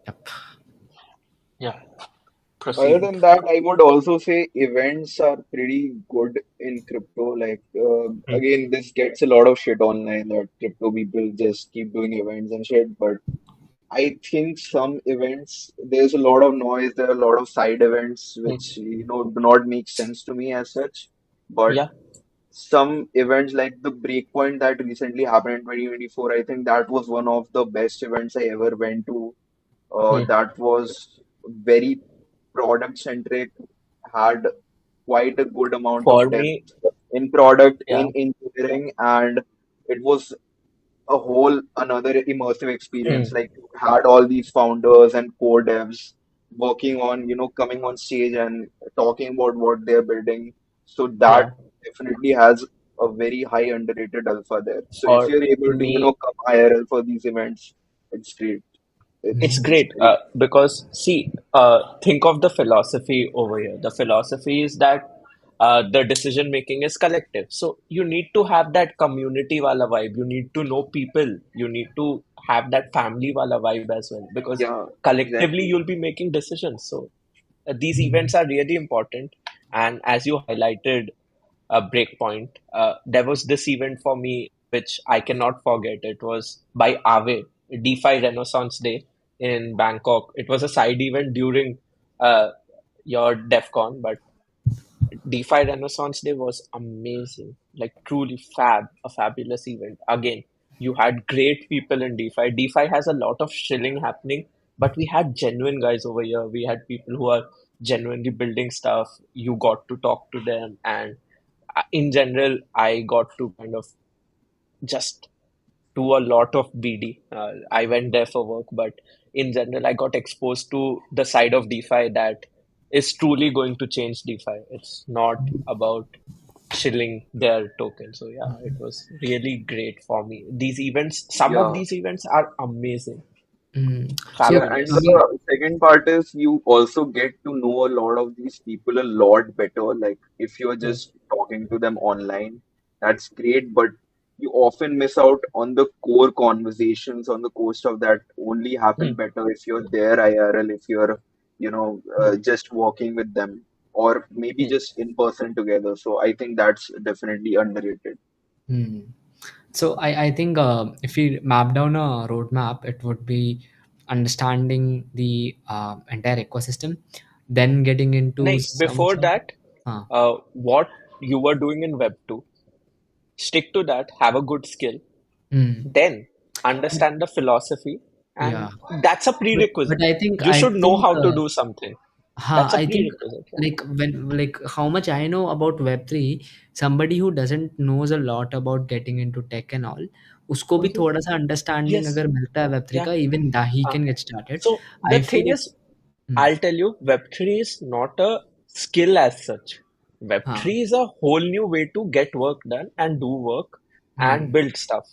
Yep. Yeah. Other Proceed. than that, I would also say events are pretty good in crypto. Like, Hmm. again, this gets a lot of shit online that crypto people just keep doing events and shit. But I think some events, there's a lot of noise, there are a lot of side events which, Hmm. do not make sense to me as such. But Yeah. some events like the Breakpoint that recently happened in 2024, I think that was one of the best events I ever went to. Hmm. That was very product centric, had quite a good amount For of depth me, in product, yeah. in engineering, and it was a whole another immersive experience. Hmm. Like you had all these founders and core devs working on, coming on stage and talking about what they're building. So that Yeah. definitely has a very high underrated alpha there. So if For you're able to, me, come IRL for these events, it's great. it's It's great very because see, think of the philosophy over here. The philosophy is that the decision making is collective. So you need to have that community wala vibe. You need to know people. You need to have that family wala vibe as well because yeah, collectively exactly. you'll be making decisions. So these Mhm. events are really important. And as you highlighted, Breakpoint, there was this event for me which I cannot forget. It was by Aave, DeFi Renaissance Day in Bangkok. It was a side event during uh, your DEF CON, but DeFi Renaissance Day was amazing, like truly a fabulous event. Again, you had great people in DeFi. DeFi has a lot of shilling happening, but we had genuine guys over here. We had people who are genuinely building stuff. You got to talk to them, and in general, I got to kind of just do a lot of BD. I went there for work, but in general, I got exposed to the side of DeFi that is truly going to change DeFi. It's not about shilling their token. So yeah, it was really great for me. These events, some of Yeah, these events are amazing. So Yeah, and Fabulous. the second part is you also get to know a lot of these people a lot better. Like if you're Hmm. just talking to them online, that's great, but you often miss out on the core conversations on the coast of that only happen Hmm. better if you're there IRL, if you're, Hmm. just walking with them or maybe Hmm. just in person together. So I think that's definitely underrated. hmm. So I think if we map down a roadmap, it would be understanding the entire ecosystem, then getting into Like some before sort. that, Uh, what you were doing in Web 2, stick to that, have a good skill, hmm. then understand the philosophy, and Yeah, that's a but prerequisite. I think You I should know think how to do something. That's a I think prerequisite. Yeah. like when like how much I know about Web3, somebody who doesn't knows a lot about getting into tech and all, उसको भी Mhm. थोड़ा सा understanding Yes. अगर मिलता है Web3 Yeah. का, even that he Uh, can get started. so the I thing feel. is, Hmm. I'll tell you, Web3 is not a skill as such. हाँ. Web3 is a whole new way to get work done and do work and Hmm. build stuff.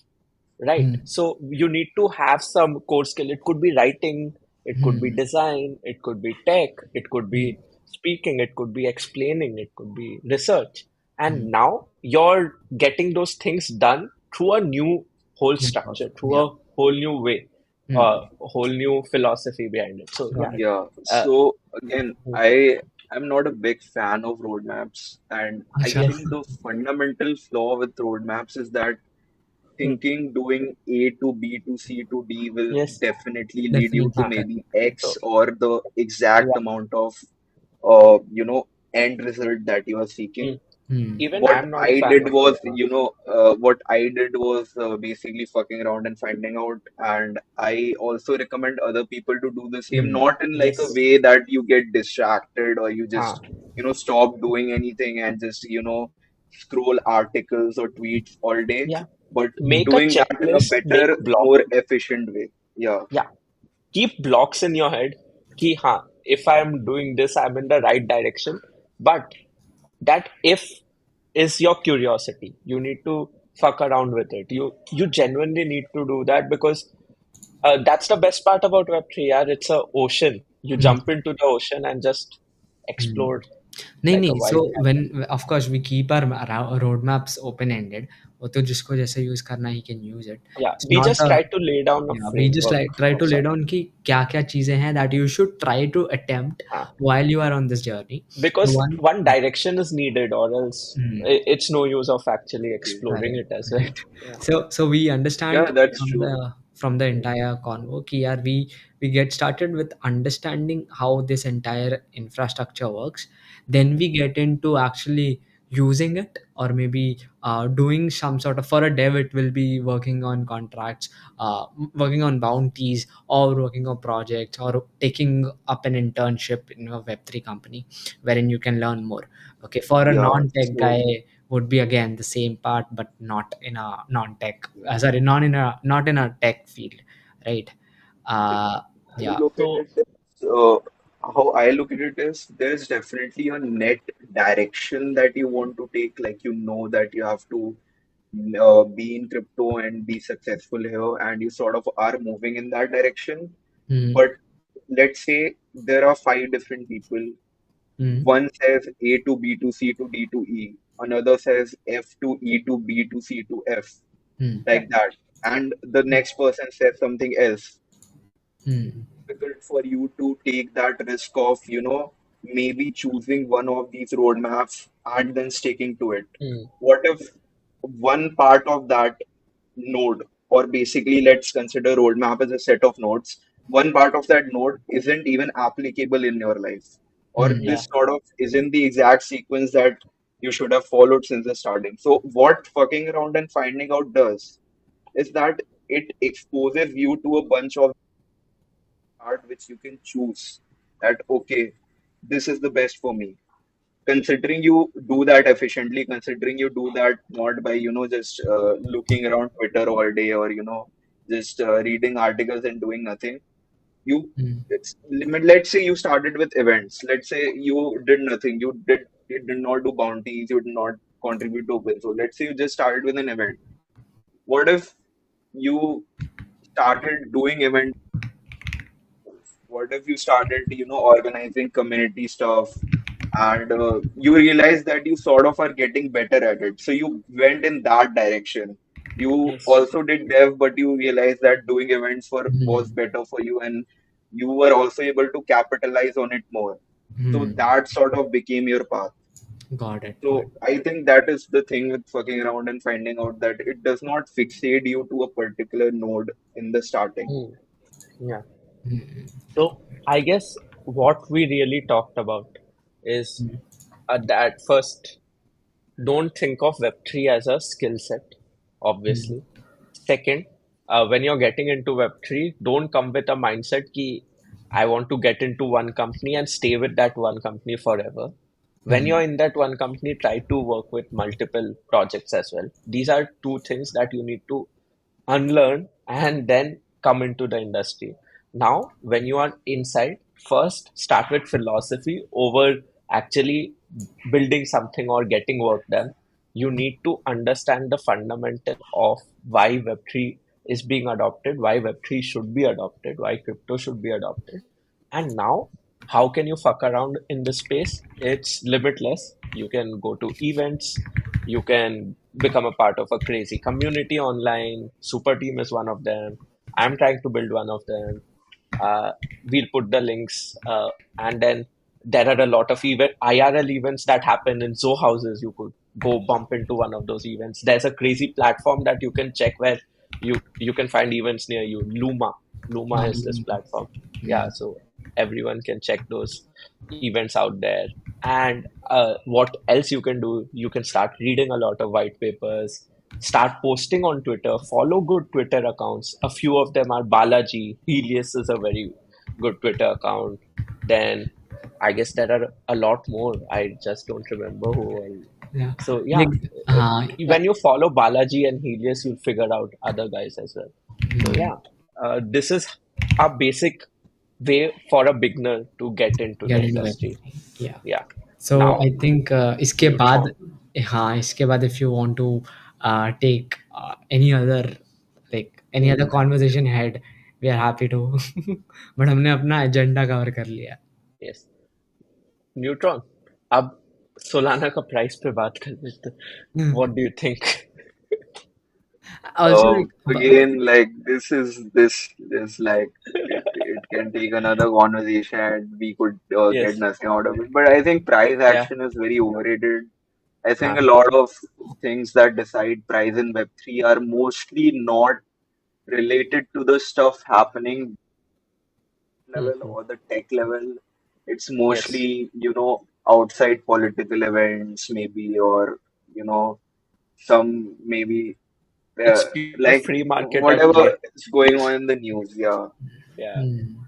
Right. Hmm. So you need to have some core skill. It could be writing, it could be Hmm. design, it could be tech, it could Hmm. be speaking, it could be explaining, it could be research. And Hmm. now you're getting those things done through a new whole Yeah. structure, through Yeah. a whole new way, a Hmm. whole new philosophy behind it. So yeah, Got it. Yeah. uh, So again, I'm not a big fan of roadmaps, and I अच्छा. yes, think the fundamental flaw with roadmaps is that hmm, thinking doing A to B to C to D will yes, definitely lead you to Definitely correct. maybe X so or the exact yeah, amount of end result that you are hmm. seeking. Hmm. Even What I'm not a I fan did of was, roadmaps. basically fucking around and finding out. And I also recommend other people to do the same, Hmm. not in like a Yes, way that you get distracted or you huh, just, stop doing anything and just, scroll articles or tweets all day, yeah. but Make a doing that in a checklist, make better, block. more efficient way. Yeah. Yeah, keep blocks in your head. Ki, हाँ, if I'm doing this, I'm in the right direction. But that if is your curiosity. You need to fuck around with it. You genuinely need to do that because that's the best part about Web3. Yeah, it's a ocean. You Hmm. jump into the ocean and just Hmm. explore नहीं like a नहीं, so wild cat. when of course we keep our road maps open ended, वो तो जिसको जैसे use करना he can use it. Yeah, It's we not just a. try to lay down a Yeah, we just framework like try of to lay some. down कि क्या क्या चीजें हैं that you should try to attempt Huh. while you are on this journey. The Because one. one direction is needed, or else Hmm. it's no use of actually Okay. exploring Correct, it as well. correct. Yeah. So we Yeah, understand that's from true. the entire convo कि यार we get started with understanding how this entire infrastructure works, then we get into actually using it, or maybe doing some sort of, for a dev it will be working on contracts, working on bounties, or working on projects, or taking up an internship in a web3 company wherein you can learn more. Okay, for a Yeah. non-tech So guy would be again the same part, but not in a non-tech, sorry, not in a tech field, right? uh I yeah. look at So, it as, how I look at it is there's definitely a net direction that you want to take. Like you know that you have to be in crypto and be successful here, and you sort of are moving in that direction. Hmm. But let's say there are five different people. Hmm. One says A to B to C to D to E. Another says F to E to B to C to F, Hmm. yeah. like that. And the next person says something else. Hmm. Difficult for you to take that risk of, maybe choosing one of these roadmaps and then sticking to it. Hmm. What if one part of that node, or basically let's consider roadmap as a set of nodes, one part of that node isn't even applicable in your life, or Hmm. Yeah. this sort of isn't the exact sequence that you should have followed since the starting. So what fucking around and finding out does is that it exposes you to a bunch of art which you can choose that okay, this is the best for me, considering you do that efficiently, considering you do that not by just looking around Twitter all day, or just reading articles and doing nothing. You Hmm. let's say you started with events, let's say you did nothing, you did not do bounties, you did not contribute to open, so let's say you just started with an event. What if you started doing events What if you started, organizing community stuff and you realize that you sort of are getting better at it. So you went in that direction. You Yes. also did dev, but you realized that doing events was Hmm. better for you, and you were also able to capitalize on it more. So Hmm. that sort of became your path. Got it. Got So I think that is the thing with fucking around and finding out that it does not fixate you to a particular node in the starting. Hmm. Yeah. it. So I guess what we really talked about is Hmm. that first, don't think of Web3 as a skill set, Hmm. obviously. Second, when you're getting into Web3, don't come with a mindset ki I want to get into one company and stay with that one company forever. When Hmm. you're in that one company, try to work with multiple projects as well. These are two things that you need to unlearn and then come into the industry. Now, when you are inside, first start with philosophy over actually building something or getting work done. You need to understand the fundamental of why Web3 is being adopted, why Web3 should be adopted, why crypto should be adopted. And now, how can you fuck around in this space? It's limitless. You can go to events, you can become a part of a crazy community online. Super Team is one of them. I'm trying to build one of them. Uh, we'll put the links, and then there are a lot of IRL events that happen in Zoho houses. You could go bump into one of those events. There's a crazy platform that you can check where you can find events near you. Luma. Luma is this platform. Yeah, Hmm. so everyone can check those events out there. And what else you can do? You can start reading a lot of white papers, start posting on Twitter, follow good Twitter accounts. A few of them are Balaji, Helios is a very good Twitter account. Then I guess there are a lot more. I just don't remember who all. Yeah. So yeah, Like, uh, yeah. when you follow Balaji and Helios, you'll figure out other guys as well. So Hmm. yeah, this is a basic way for a beginner to get into the Get into it. industry. Yeah. Yeah. So Now, I think इसके बाद, Neutron. हाँ, इसके बाद if you want to take any other, like any other conversation head, we are happy to. But हमने अपना agenda cover कर लिया. Yes. Neutron अब सोलाना का प्राइस पे बात कर लेते what do you think Also like, Again, like this like it can take another conversation and we could get yes nothing out of it. But I think price या action is very overrated. I think a हाँ lot of things that decide price in Web3 are mostly not related to the stuff happening level or the tech level. It's yes mostly, outside political events, maybe, or, some maybe it's pure like free market at whatever play is going on in the news. Yeah. या hmm.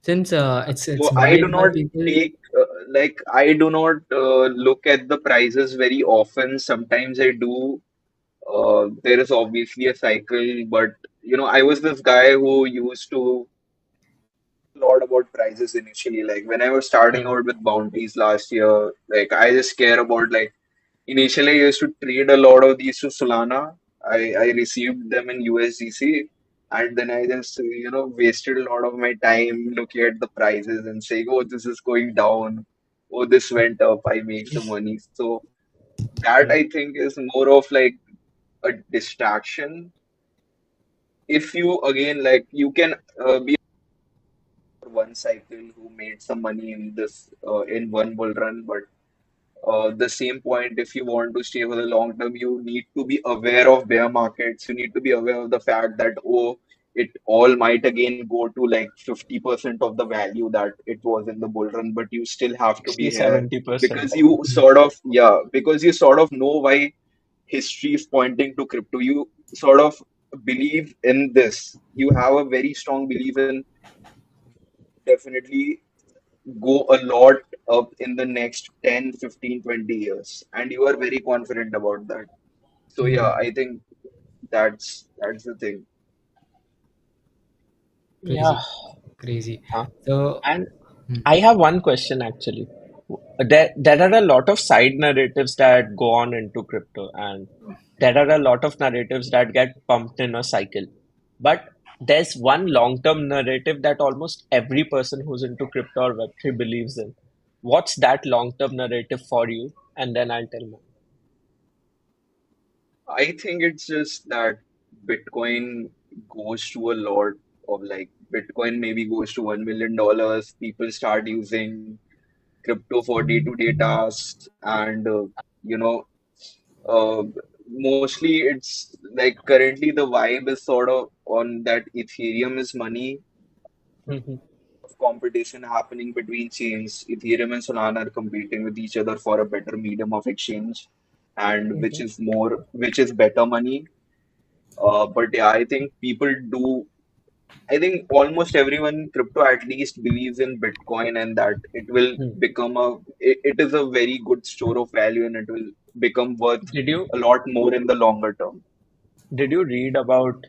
Since it's So I do made by not people. take like I do not look at the prices very often. Sometimes I do. There is obviously a cycle, but I was this guy who used to a lot about prices initially. Like when I was starting out with bounties last year, like I just care about like initially I used to trade a lot of these to Solana. I received them in USDC, and then I just wasted a lot of my time looking at the prices and saying, oh, this is going down. Oh, this went up. I made some money. So that I think is more of like a distraction. If you again like you can be one cycle who made some money in this in one bull run, but the same point, if you want to stay for the long term, you need to be aware of bear markets. You need to be aware of the fact that, oh, it all might again go to like 50% of the value that it was in the bull run, but you still have to be sixty here seventy because percent you sort of, yeah, because you sort of know why history is pointing to crypto. You sort of believe in this. You have a very strong belief in definitely go a lot up in the next 10, 15, 20 years, and you are very confident about that. So yeah, Hmm. I think that's the thing. या Crazy, crazy. हाँ So, and hmm, I have one question actually. There are a lot of side narratives that go on into crypto, and there are a lot of narratives that get pumped in a cycle. But there's one long-term narrative that almost every person who's into crypto or Web3 believes in. What's that long-term narrative for you? And then I'll tell mine. I think it's just that Bitcoin goes to a lot of like Bitcoin maybe goes to $1 million. People start using crypto for day-to-day tasks, and you know, uh, mostly it's like currently the vibe is sort of on that Ethereum is money. Mhm, Competition happening between chains. Ethereum and Solana are competing with each other for a better medium of exchange, and mhm, which is better money. But yeah, I think people do. I think almost everyone in crypto at least believes in Bitcoin and that it will mhm. become it is a very good store of value and it will become worth Did you a lot more in the longer term. did you read about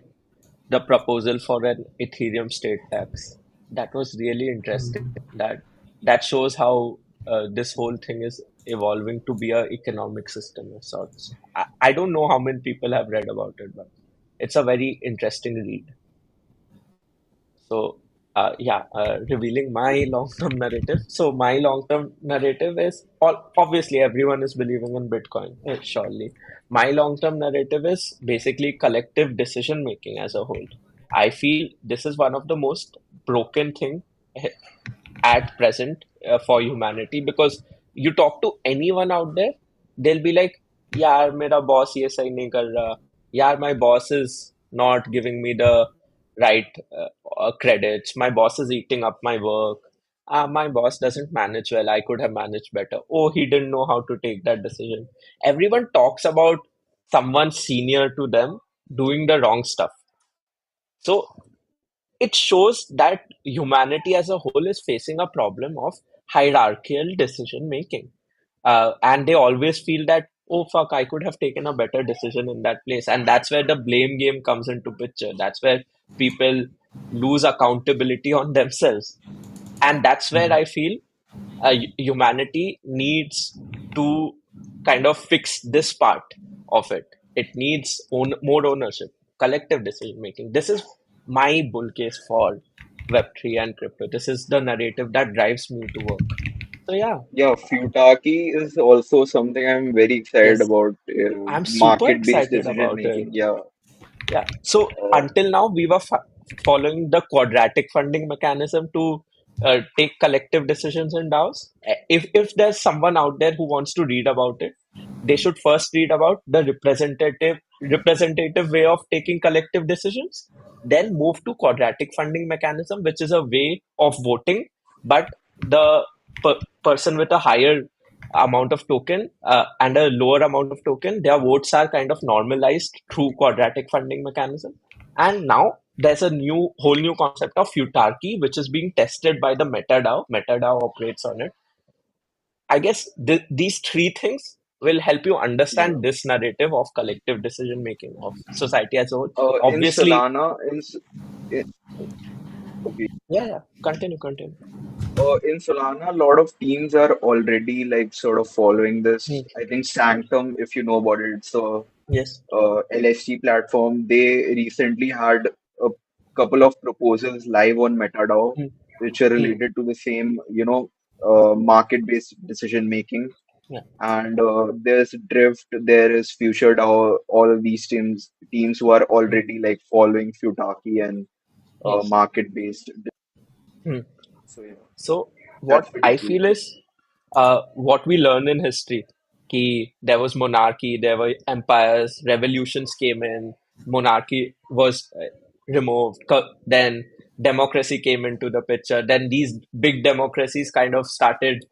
the proposal for an Ethereum state tax? That was really interesting. That that shows how this whole thing is evolving to be a economic system of sorts. I don't know how many people have read about it, but it's a very interesting read. So, revealing my long-term narrative. So, my long-term narrative is obviously everyone is believing in Bitcoin, surely. My long-term narrative is basically collective decision making as a whole. I feel this is one of the most broken thing at present for humanity because you talk to anyone out there, they'll be like, यार मेरा boss ये सही नहीं कर रहा, यार my boss is not giving me the right credits, my boss is eating up my work, my boss doesn't manage well, I could have managed better, oh he didn't know how to take that decision. Everyone talks about someone senior to them doing the wrong stuff. So it shows that humanity as a whole is facing a problem of hierarchical decision making. And they always feel that, oh fuck, I could have taken a better decision in that place. And that's where the blame game comes into picture. That's where people lose accountability on themselves. And that's where I feel humanity needs to kind of fix this part of it. It needs more ownership, collective decision making. This is my bull case for Web3 and crypto. This is the narrative that drives me to work. So, yeah, Yeah, Futaki is also something I'm very excited yes, about. I'm super Market-based excited decision about it. making. Yeah. Yeah. So Uh, until now, we were following the quadratic funding mechanism to take collective decisions in DAOs. If there's someone out there who wants to read about it, they should first read about the representative way of taking collective decisions, then move to quadratic funding mechanism, which is a way of voting, but the person with a higher amount of token and a lower amount of token, their votes are kind of normalized through quadratic funding mechanism. And now there's a whole new concept of futarchy, which is being tested by the MetaDAO. MetaDAO operates on it. I guess these three things will help you yeah. understand this narrative of collective decision making of society as a whole. In Obviously, Solana, in, okay. yeah, yeah. Continue. In Solana, a lot of teams are already like sort of following Hmm. this. I think Sanctum, if you know about it, it's a Yes. LST platform. They recently had a couple of proposals live on MetaDAO, Hmm. which are Hmm. related to the same, market-based decision making. Yeah. And there's Drift, there is Future DAO, all of these teams who are Hmm. already like following Futaki and Yes. market-based. Hmm. So yeah, So that's what pretty I cool. feel is what we learn in history. Ki there was monarchy, there were empires, revolutions came in, monarchy was removed, then democracy came into the picture. Then these big democracies kind of started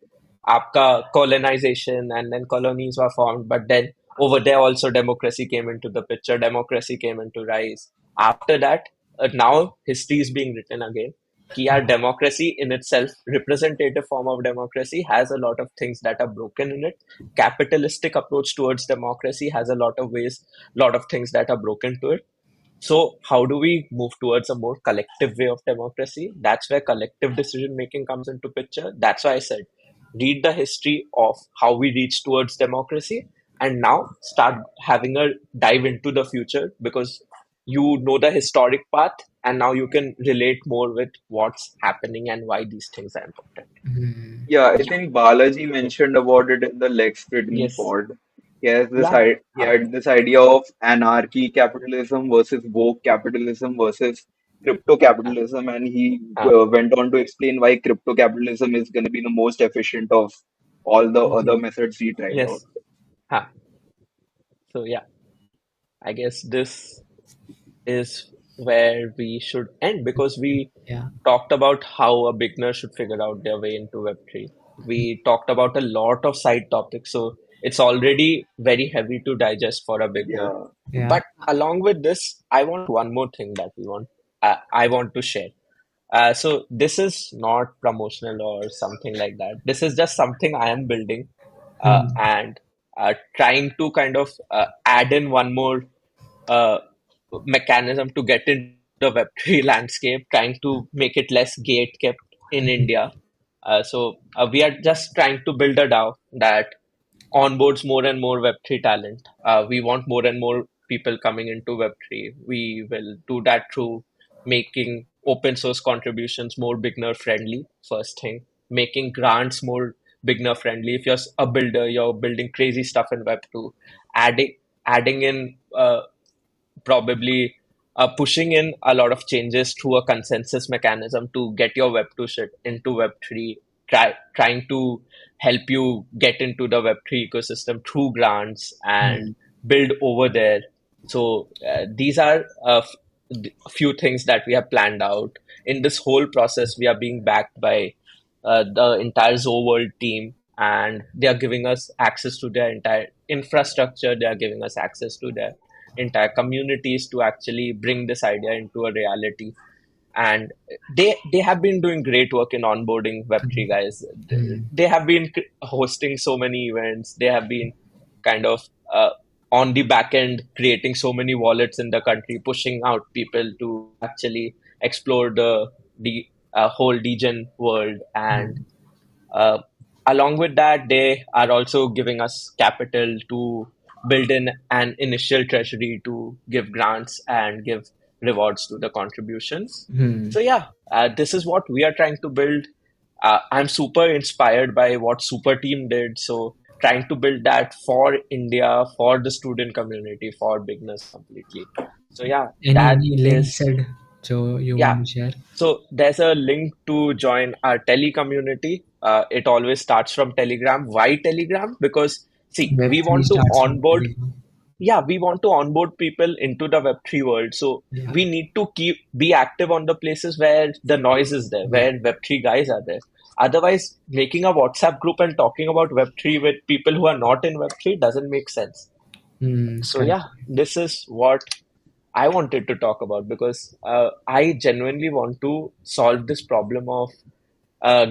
आपका colonization and then colonies were formed. But then over there also democracy came into the picture, democracy came into rise. After that, now history is being written again. कि यार democracy in itself, representative form of democracy has a lot of things that are broken in it. Capitalistic approach towards democracy has a lot of ways, lot of things that are broken to it. So, how do we move towards a more collective way of democracy? That's where collective decision making comes into picture. That's why I said read the history of how we reach towards democracy and now start having a dive into the future because you know the historic path. and now you can relate more with what's happening and why these things are important. Hmm. Yeah, I Yeah. think Balaji So mentioned about it in the Lex Fridley yes. pod. He Yeah. had this idea of anarchy capitalism versus woke capitalism versus crypto Huh. capitalism, and he Huh. went on to explain why crypto capitalism is going to be the most efficient of all the other Hmm. methods he tried out. Yes. Huh. So yeah, I guess this is where we should end because we Yeah. talked about how a beginner should figure out their way into Web3. We talked about a lot of side topics, so it's already very heavy to digest for a beginner. Yeah, Yeah. But along with this, I want one more thing that I want to share. So this is not promotional or something like that. This is just something I am building Hmm. and trying to kind of add in one more uh, mechanism to get into the Web3 landscape, trying to make it less gate kept in India. So we are just trying to build a DAO that onboards more and more Web3 talent. We want more and more people coming into Web3. We will do that through making open source contributions more beginner friendly, first thing, making grants more beginner friendly. If you're a builder, you're building crazy stuff in Web2, adding adding in probably pushing in a lot of changes through a consensus mechanism to get your Web2 shit into Web3, trying to help you get into the Web3 ecosystem through grants and Hmm. build over there. So these are a few things that we have planned out. In this whole process, we are being backed by the entire Zo World team, and they are giving us access to their entire infrastructure. They are giving us access to their entire communities to actually bring this idea into a reality. And they have been doing great work in onboarding Web3 guys. Hmm. They have been hosting so many events. They have been kind of on the back end creating so many wallets in the country, pushing out people to actually explore the whole degen world. And Hmm. uh, along with that, they are also giving us capital to build in an initial treasury to give grants and give rewards to the contributions. Hmm. So, yeah, this is what we are trying to build. I'm super inspired by what Super Team did. So, trying to build that for India, for the student community, for beginners completely. So, yeah, that Any link is, said, so you yeah, want to share? so there's a link to join our Tele community. It always starts from Telegram. Why Telegram? Because see, we Web3 want to starts from onboard, Telegram. yeah, we want to onboard people into the Web3 world. So Yeah. we need to be active on the places where the noise is there, Yeah. where Web3 guys are there. Otherwise, making a WhatsApp group and talking about Web3 with people who are not in Web3 doesn't make sense. Hmm. So Correct. yeah, this is what I wanted to talk about because I genuinely want to solve this problem of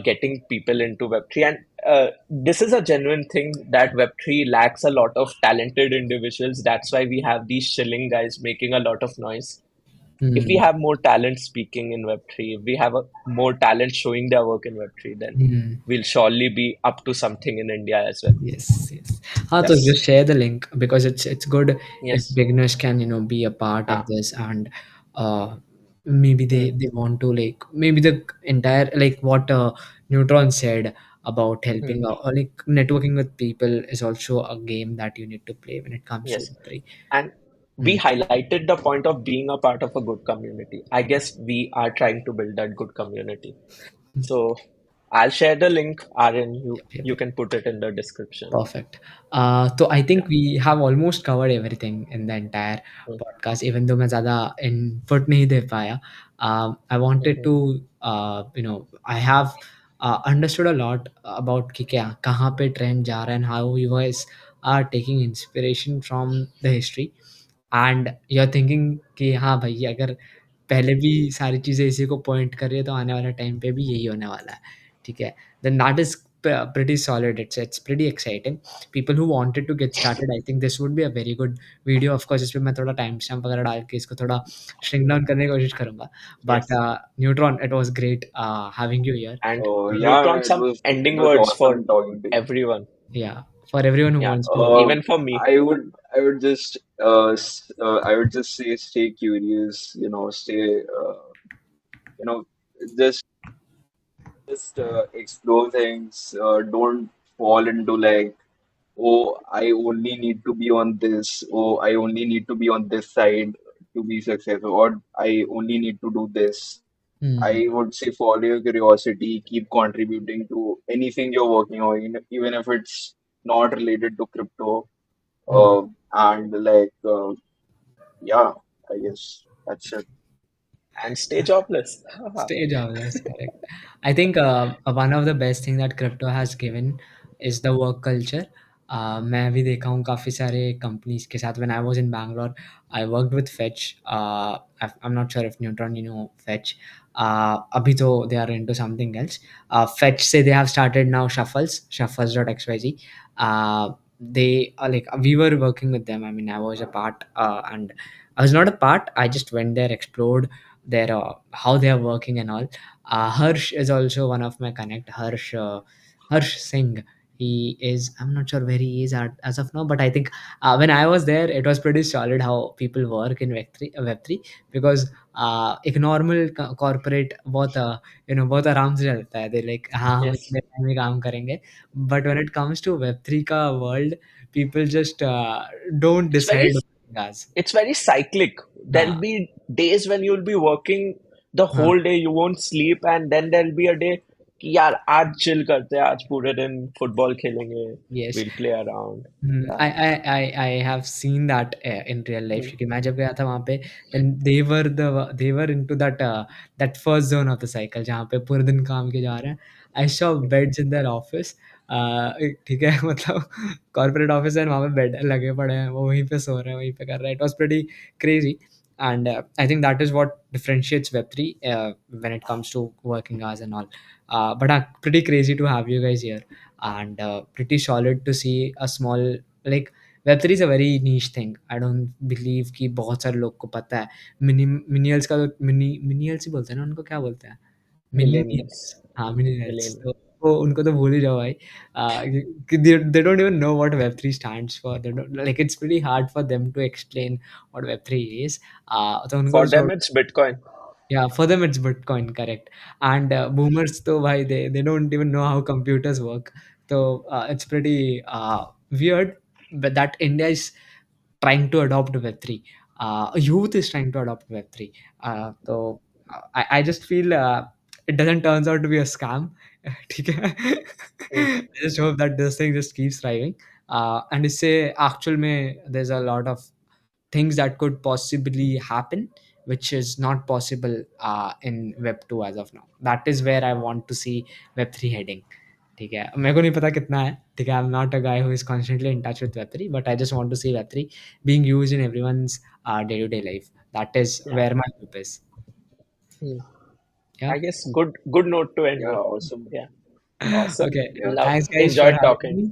getting people into Web3. And this is a genuine thing that Web3 lacks a lot of talented individuals. That's why we have these shilling guys making a lot of noise. If we Hmm. have more talent speaking in Web3, if we have more talent showing their work in Web3, then Hmm. we'll surely be up to something in India as well. Yes, yes. So Yes. just share the link because it's good if Yes. beginners can be a part of Ah. this, and uh maybe Hmm. they want to, like, maybe the entire, like what Neutron said about Hmm. helping like networking with people is also a game that you need to play when it comes to Yes. Web3. And we Hmm. highlighted the point of being a part of a good community. I guess we are trying to build that good community. So I'll share the link, Aryan. You Yep, yep, you yep. can put it in the description. Perfect. So I Yeah. think we have almost covered everything in the entire Hmm. podcast. Even though मैं ज़्यादा input नहीं दे पाया, I wanted Mhm. to I have understood a lot about कि क्या कहाँ पे trend जा रहा है and how you guys are taking inspiration from the history, and you're thinking कि हाँ भाई, अगर पहले भी सारी चीज़ें इसी को पॉइंट कर रही है तो आने वाले टाइम पे भी यही होने वाला है, ठीक है? Then that is pretty solid. It's pretty exciting. People who wanted to get started, I think this would be a very good video. Of course, इसमें मैं थोड़ा टाइम स्टैम्प वगैरह डाल के इसको थोड़ा shrink down करने की कोशिश करूँगा. But Yes. Neutron, it was great having you here. And Yeah, Neutron, some it ending was words for awesome talking to you. everyone. Yeah, for everyone who Yeah. wants to. Uh, Even for me. I would I would just say stay curious, stay, you know, just explore things. Don't fall into like, oh, I only need to be on this, oh, I only need to be on this side to be successful, or I only need to do this. Hmm. I would say follow your curiosity, keep contributing to anything you're working on, even if it's not related to crypto. Hmm. And like, yeah, I guess that's it. And stay jobless. Stage awareness, correct. I think one of the best thing that crypto has given is the work culture. मैं भी देखा हूँ काफ़ी सारे companies के साथ. When I was in Bangalore, I worked with Fetch. I'm not sure if Neutron, you know Fetch. अभी तो they are into something else. Fetch say they have started now shuffles.xyz. They are like we were working with them. I mean, I was a part, and I was not a part. I just went there, explored their how they are working and all. Harsh is also one of my connect. Harsh Singh. He is. I'm not sure where he is at as of now, but I think when I was there, it was pretty solid how people work in Web3 because एक normal corporate बहुत बहुत आराम से चलता है. They like हाँ हम Yes. इतने टाइम में काम करेंगे. But when it comes to Web3 का वर्ल्ड, people just don't It's very decide as. it's very cyclic. There'll हाँ. be days when you'll be working the हाँ. whole day, you won't sleep, and then there'll be a day कि यार आज chill करते हैं, आज पूरे दिन football खेलेंगे, Yes. we'll play around. I Yeah. I I I have seen that in real life Hmm. क्योंकि मैं जब गया था वहाँ पे, then they were into that first zone of the cycle जहाँ पे पूरे दिन काम किए जा रहे हैं. I saw beds in their office. ठीक है. मतलब कॉर्पोरेट ऑफिस है, वहाँ पे बेड लगे पड़े हैं, वो वहीं पे सो रहे हैं, वहीं पे कर रहे हैं. It was pretty crazy. And I think that is what differentiates Web3 when it comes to working hours and all. But pretty crazy to have you guys here, and pretty solid to see a small, like, Web3 is a very niche thing. I don't believe कि बहुत सारे लोग को पता है. मिनियल्स का तो मिनियल्स ही बोलते हैं ना, उनको क्या बोलते हैं? मिलेनियल्स. Millennials. हाँ, मिलेनियल्स. Millennials. तो वो उनको तो भूल ही जाओ भाई. They don't even know what Web3 stands for. They don't, like, it's pretty hard for them to explain what Web3 is. तो उनको For तो them, छोड़. it's Bitcoin. Yeah, for them it's Bitcoin, correct. And boomers, though, why they don't even know how computers work. So it's pretty weird, but that India is trying to adopt Web3. Youth is trying to adopt Web3. So I just feel it doesn't turns out to be a scam. ठीक है? Hmm. I just hope that this thing just keeps thriving. And it's say actual में there's a lot of things that could possibly happen which is not possible in web 2 as of now. That is where I want to see web 3 heading. ठीक है, मेरे को नहीं पता कितना है. ठीक है, I'm not a guy who is constantly in touch with web 3, but I just want to see web 3 being used in everyone's day to day life. That is Yeah. where my hope is. Hmm. Yeah. I guess good note to end Yeah, with. awesome. Yeah. Awesome. Okay, Yeah, Love. thanks guys for Enjoyed having talking. me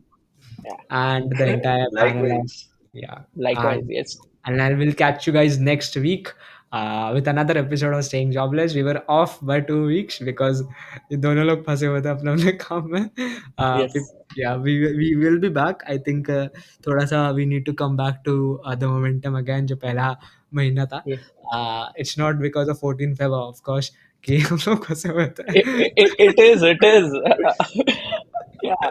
Yeah. and the entire panel of, likewise. yeah. Likewise. and Yes. and I will catch you guys next week with another episode of Staying Jobless. We were off by 2 weeks because ये दोनों लोग फंसे हुए थे अपने अपने काम में. Yes. Yeah, we will be back. I think थोड़ा सा we need to come back to the momentum again जो पहला महीना था. Yeah. It's not because of 14 Feb, of course, कि हम लोग फंसे हुए It is. It is. Yeah.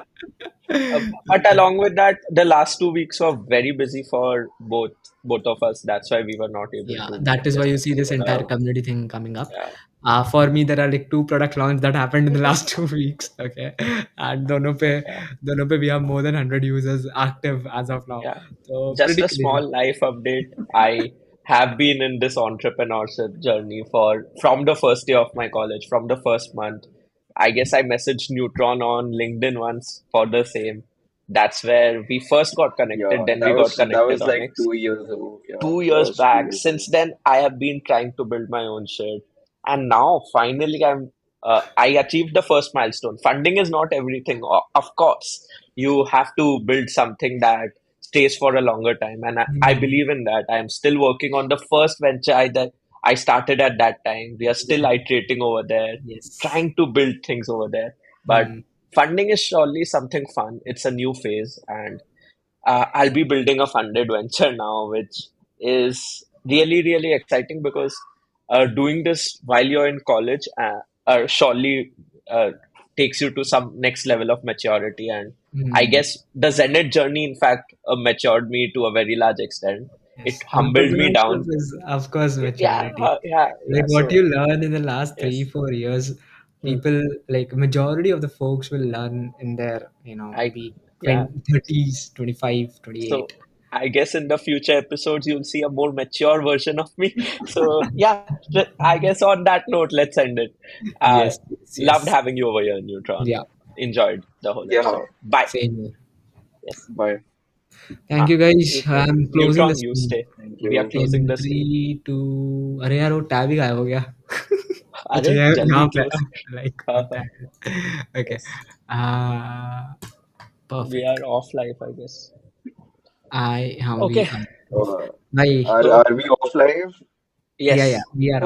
But थे. along with that, the last 2 weeks were very busy for both of us. That's why we were not able Yeah, to that is why you see discuss this over entire here. Yeah, community thing coming up. Yeah. For me, there are like two product launch that happened in the last 2 weeks. Okay, and Yeah. दोनों पे we have more than 100 users active as of now. Yeah. So Just pretty a crazy. small life update. I have been in this entrepreneurship journey for from the first day of my college, from the first month. I guess I messaged Neutron on LinkedIn once for the same. That's where we first got connected, yeah. then we That got was that connected was on like X. 2 years ago. Yeah, two that years was two back. years ago. Since then, I have been trying to build my own shit, and now finally, I achieved the first milestone. Funding is not everything. Of course, you have to build something that stays for a longer time, and I Hmm. believe in that. I am still working on the first venture that I started at that time. We are still Hmm. iterating over there, Yes. trying to build things over there. But Hmm. funding is surely something fun. It's a new phase, and I'll be building a funded venture now, which is really, really exciting because doing this while you're in college surely uh, takes you to some next level of maturity. And I Hmm. guess the Zenit journey, in fact, matured me to a very large extent. It Yes, humbled me entrepreneurship down. is, of course, Yeah, maturity. yeah. Like what So, you learn in the last three, yes. 4 years, Hmm. people like majority of the folks will learn in their, I, maybe yeah. 30s, 25, So 28. I guess in the future episodes, you'll see a more mature version of me. So yeah, I guess on that note, let's end it. Uh, Yes, yes, Loved yes. having you over here, Neutron. Yeah, Enjoyed the whole Yeah, episode. Bye. same here. Yes. bye. Thank you guys. You too. I'm closing the Neutron, you stream stay. Thank We are you. closing in the stream. 3, 2। अरे यार वो tab ही गायब हो गया। अच्छा अरे यहाँ जल्दी पे क्लोज। लाइक हाँ होता हाँ है। Okay, yes. We are perfect. off live, I guess. आई हाँ वी Okay. Uh, भाई। are So are we off live? या yes. We are